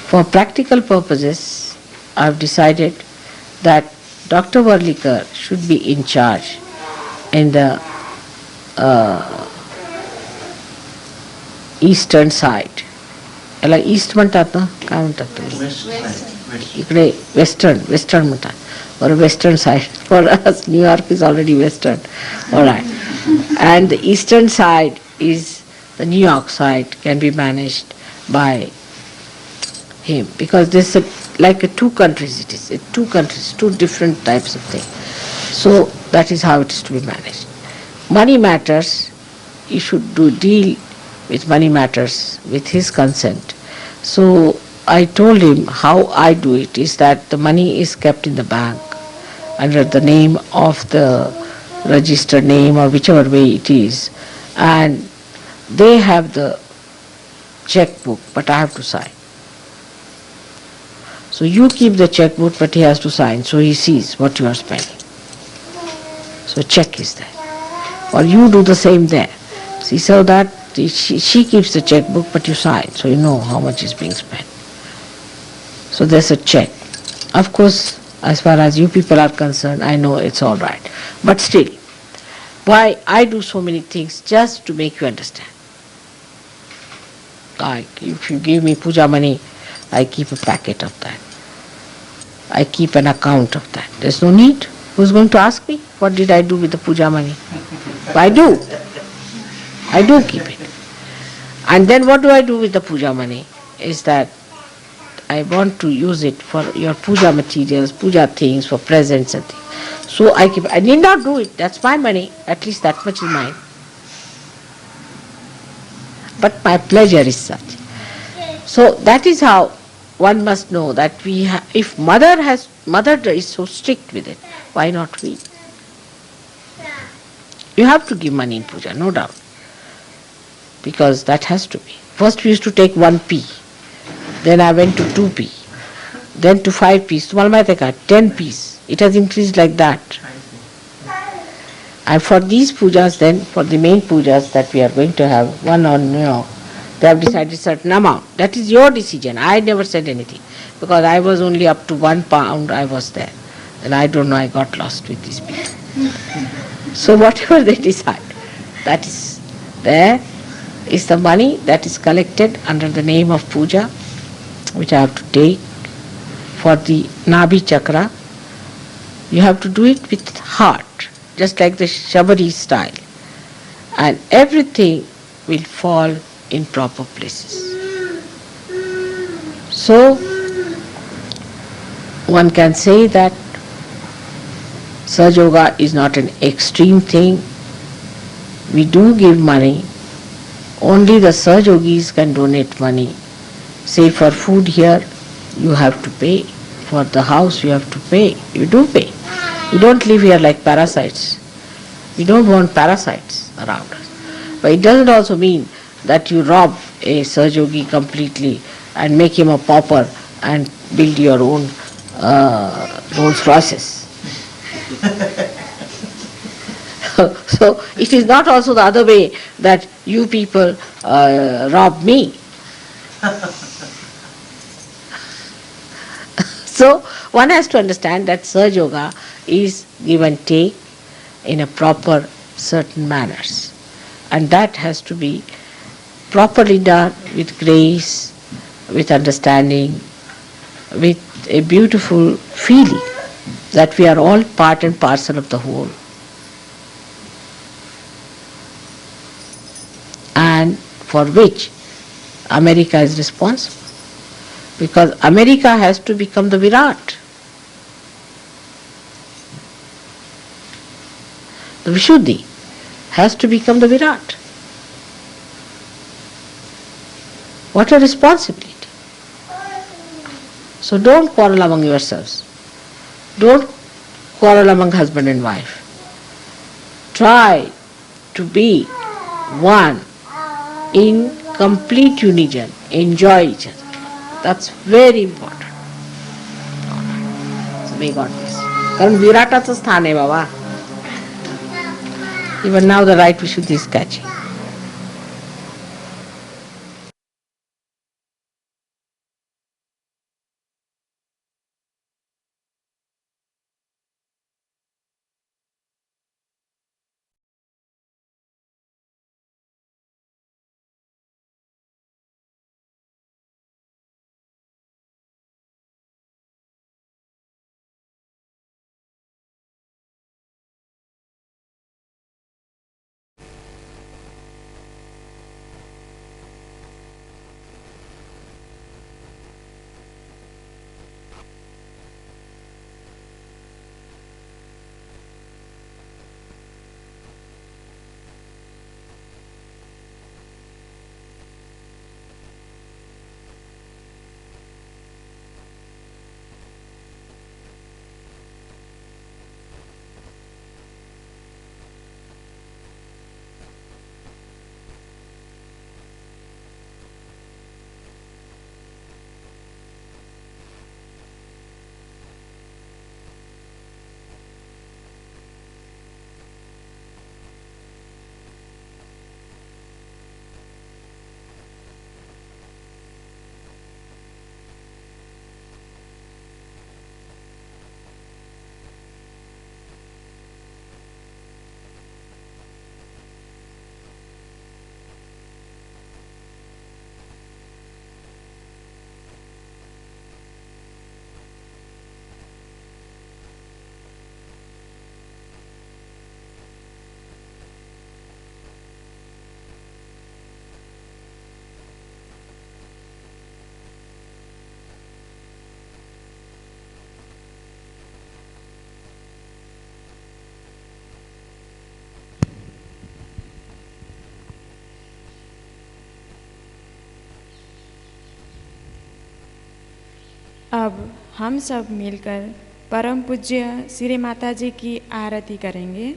S3: For practical purposes, I have decided that Dr. Varlikar should be in charge in the eastern side. Like east म्हणतात ना, काय म्हणतात तुम्ही? इकडे western म्हणतात, or western side. For us, New York is already western. All right. And the eastern side is the New York side, can be managed by him, because this is like two countries. It is two countries, two different types of things. So that is how it is to be managed. Money matters, you should deal with money matters with his consent. So I told him how I do it is that the money is kept in the bank under the name of the registered name or whichever way it is, and they have the checkbook, but I have to sign. So you keep the checkbook, but he has to sign, so he sees what you are spending. So check is there. Or you do the same there. See, so that she keeps the checkbook, but you sign, so you know how much is being spent. So there's a check. Of course, as far as you people are concerned, I know it's all right. But still, why I do so many things just to make you understand. Like, if you give me puja money, I keep a packet of that. I keep an account of that. There's no need. Who's going to ask me what did I do with the puja money? I do keep it. And then what do I do with the puja money? Is that I want to use it for your puja materials, puja things, for presents and things. So I keep. I need not do it. That's my money. At least that much is mine. But my pleasure is such. So that is how one must know that if mother is so strict with it, why not we? You have to give money in puja, no doubt, because that has to be. First we used to take 1p, then I went to 2p, then to 5p, तुम्हाला माहिती आहे का 10p's. It has increased like that. And for these pujas then, for the main pujas that we are going to have, one on New York, they have decided certain amount. That is your decision. I never said anything, because I was only up to £1 I was there. And I don't know, I got lost with these people. So whatever they decide, that is there, is the money that is collected under the name of puja, which I have to take for the Nabhi Chakra. You have to do it with heart, just like the Shabari style. And everything will fall in proper places. So, one can say that Saj Yoga is not an extreme thing. We do give money. Only the Saj Yogis can donate money. Say for food here, you have to pay. For the house, you have to pay. You do pay. You don't live here like parasites. We don't want parasites around us. But it doesn't also mean that you rob a Saj Yogi completely and make him a pauper and build your own Rolls Royces. So it is not also the other way that you people rob me. So one has to understand that Saj Yoga is give and take in a proper certain manners, and that has to be properly done with grace, with understanding, with a beautiful feeling that we are all part and parcel of the whole. And for which America is responsible. Because America has to become the Virat. The Vishuddhi has to become the Virat. What a responsibility. So don't quarrel among yourselves. Don't quarrel among husband and wife. Try to be one in complete union. Enjoy each other. That's very important. So may God bless you. कारण विराटाचं स्थान आहे बाबा. Even now the right Vishuddhi is catching.
S2: अब हम सब मिलकर परम पूज्य श्री माता जी की आरती करेंगे।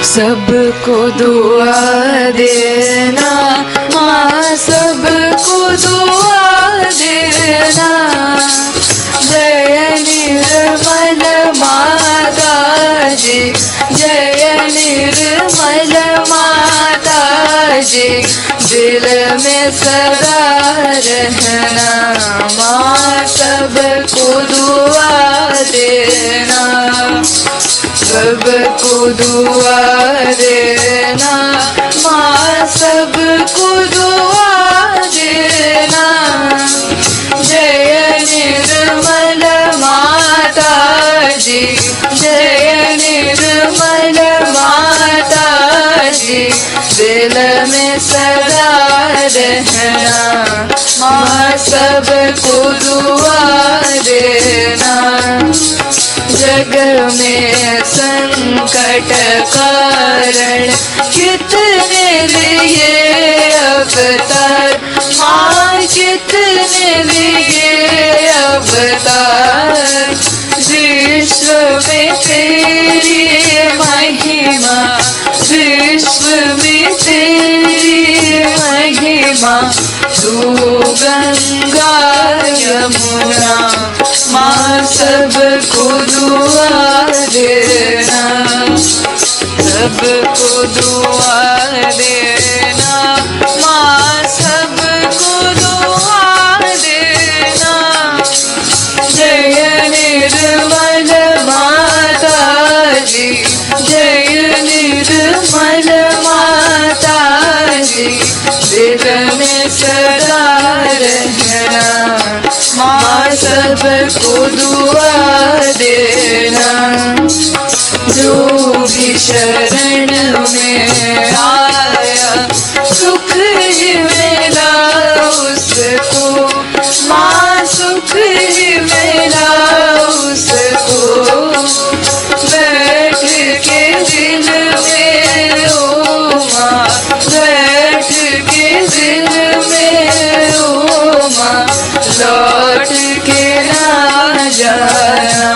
S4: सबको दुआ देना माँ, सबको दुआ देना। जय निर्मल माता जी, जय निर्मल माता जी, दिल में सदा रहना माँ, सबको दुआ देना। सबको दुआ देना माँ, सबको दुआ देना। जय निर्मल माता जी, जय निर्मल माता जी, दिल में सदा रहना माँ, सबको दुआ देना। जग में संकट कारण कितने लिए अवतार माँ, कितने लिए अवतार। विश्व में तेरी महिमा, विश्व में तेरी महिमा। तू गंगा यमुना माँ, सबको दुआ देना। सबको दुआ देना माँ, सबको दुआ देना। जय निर्मल माता जी, जय निर्मल माता जी, दिल में सदा रहना माँ, सबको दुआ देना। जो भी शरण में आया सुख ही मिला उसको माँ, सुख ही मिला उसको। बैठ के दिल में ओ माँ, बैठ के दिल में ओ माँ, लौट के ना जाना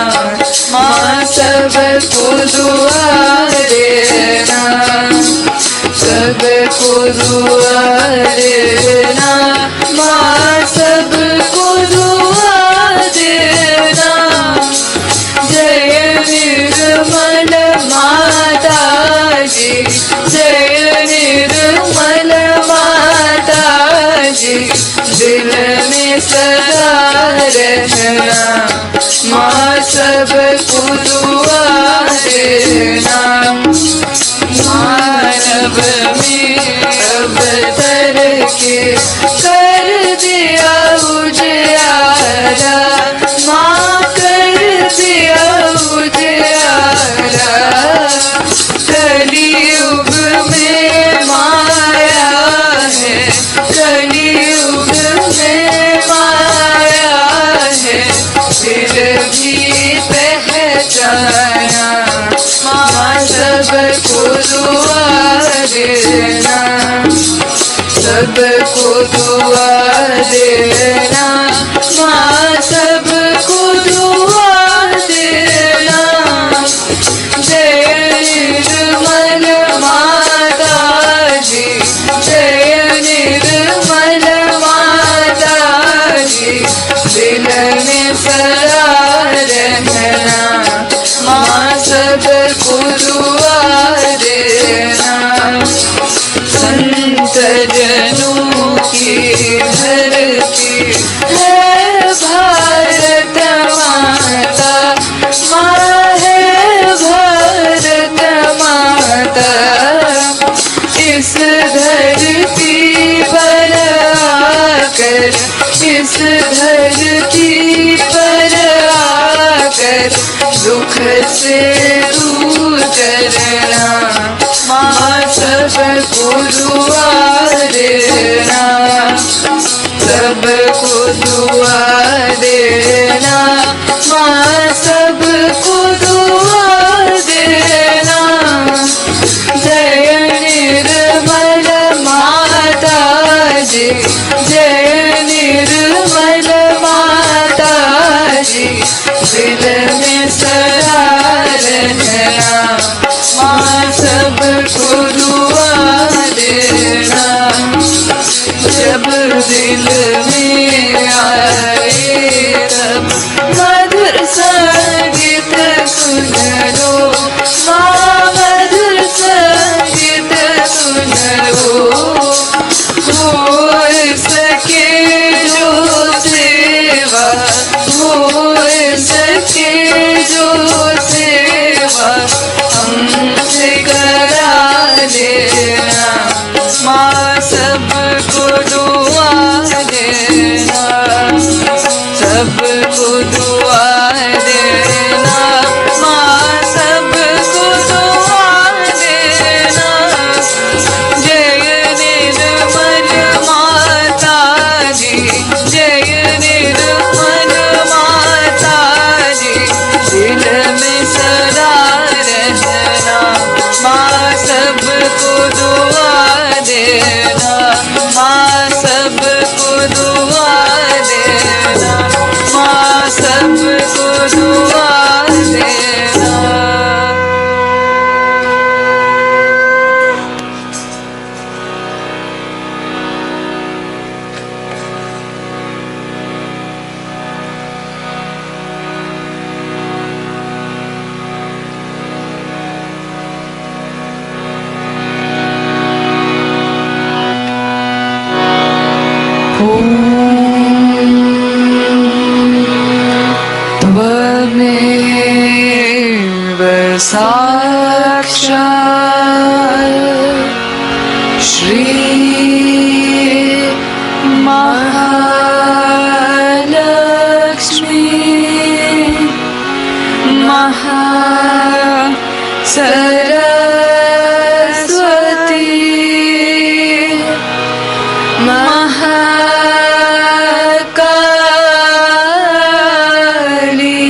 S4: माँ, सबको दुआ देना। सबको दुआ देना माँ, सबको दुआ देना। जय निर्मल माता जी, जय निर्मल माता जी, दिल में सदा रहना माँ, सबको दुआ देना। मानव में अवतर के कर दिया उजियारा माँ, कर दिया उजियारा। कलियुग में माया है, कलियुग में माया है, फिर भी पहचाना माँ, सबको दुआ देना। सबको दुआ देना माँ, सबको दुआ देना। जय निर्मल माता जी, जय निर्मल माता जी, दिल में सदा रहना माँ, सबको दुआ देना। संत जनों की धरती है भारत माता माँ, है भारत माता। इस धरती पर आकर, इस धरती पर आकर दुख से दूर करना माँ, सबको दुआ देना। सबको दुआ देना माँ, सबको दुआ देना। जय निर्मल माता जी, जय निर्मल माता जी, दिल में सदा रहना माँ, सब दिल में आए तब मधुर संगीत सुन लो माँ, मधुर संगीत सुन लो। हो सके जो सेवा, हो सके जो सेवा हमसे करा लेना माँ, सबको दुआ देना, सबको दुआ देना माँ, सबको दुआ देना। जय निर्मल माता जी, जय निर्मल माता जी, दिल में सदा रहना माँ, सबको दुआ देना माँ, सबको दुआ देना माँ, सबको दुआ देना। त्वमेव साक्षात् श्री महालक्ष्मी महासरस्वती महाकाली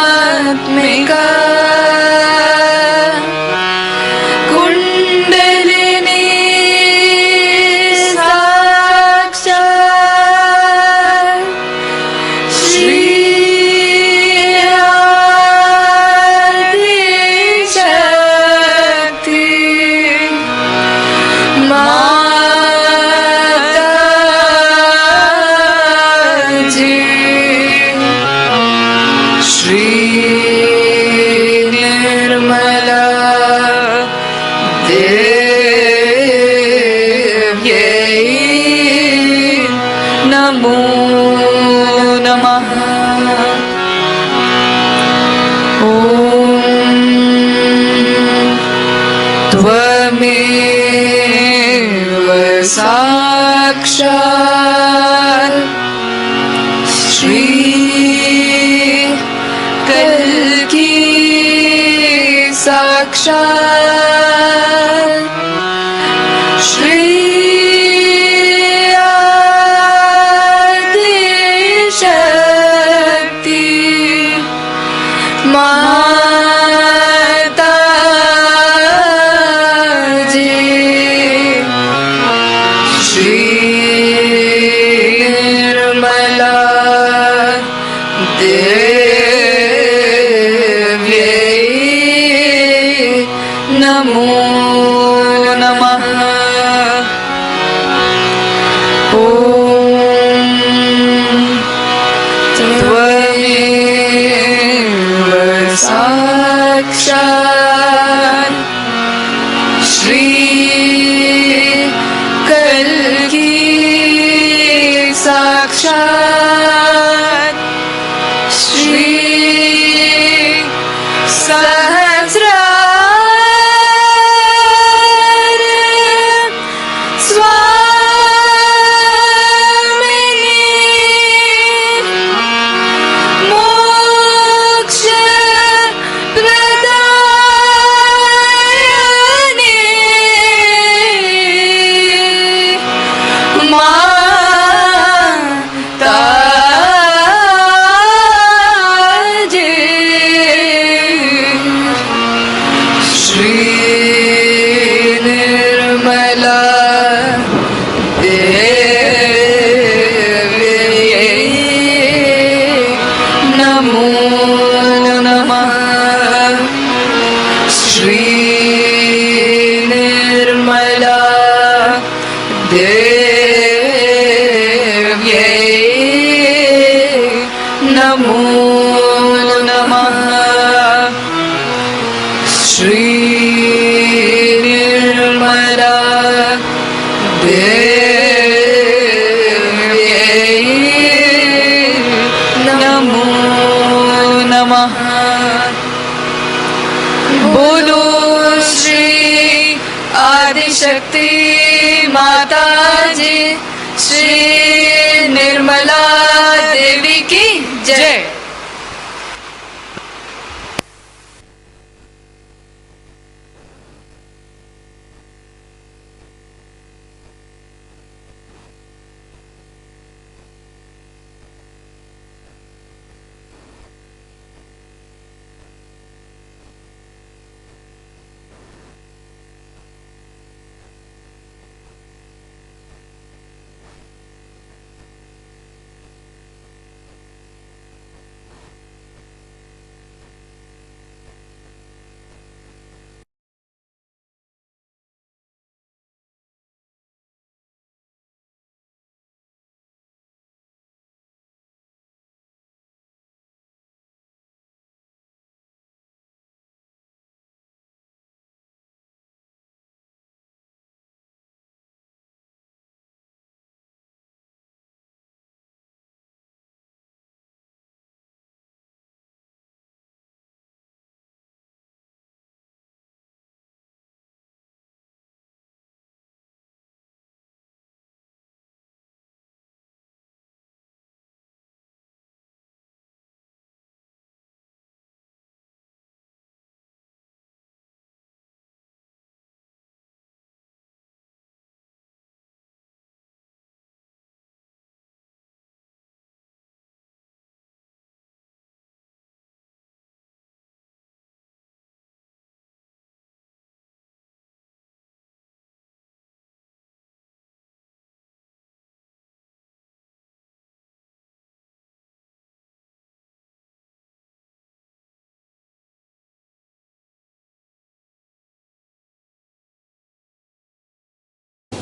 S4: त्रिगुणात्मिका कुंडलिनी साक्षात् श्री शक्ति माताजी। श्री निर्मला देव्यै नमो नमः। त्वमेव साक्षात् श्री कल्की साक्षात् श्री आदिशक्ति माताजी। श्री निर्मला देव्यै नमो नमः। त्वमेव साक्षात् श्री कल्की साक्षात् श्री सहस्रार स्वामिनी मोक्ष प्रदायिनी Shri Nirmal Devi Namo Namaha. बोलो श्री आदि शक्ति माता जी श्री निर्मला देवी की जय.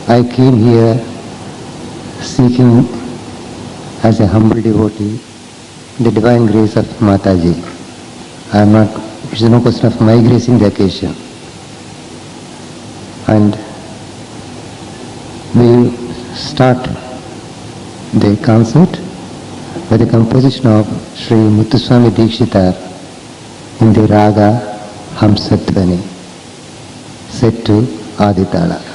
S1: I came here seeking as a humble devotee the divine grace of Mataji. I am not, it is no question of my gracing the occasion. And we start the concert with the composition of Shri Muthuswami Dikshita in the raga Hamsatvani, set to Aditala.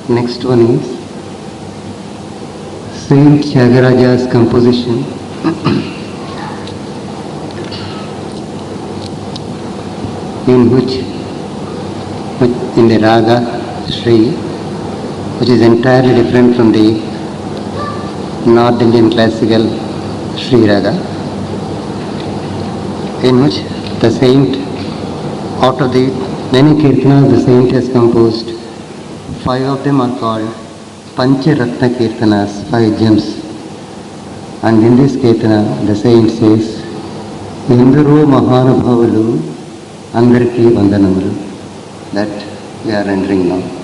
S1: Next one is Saint Tyagaraja's composition in which in the raga Shri, which is entirely different from the North Indian classical Shri raga, in which the saint, out of the many kirtanas the saint has composed, 5 of them are called Pancharatna Kirtanas, 5 gems. And in this kirtana, the saint says, Indaro Mahanabhavalu Andarki Vandanamalu. That we are rendering now.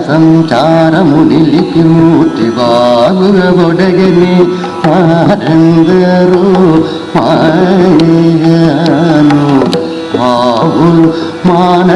S1: సంచారము నిలిపి మూర్తి బాగుగొడగని వారందరూ మాయను మావులు మాన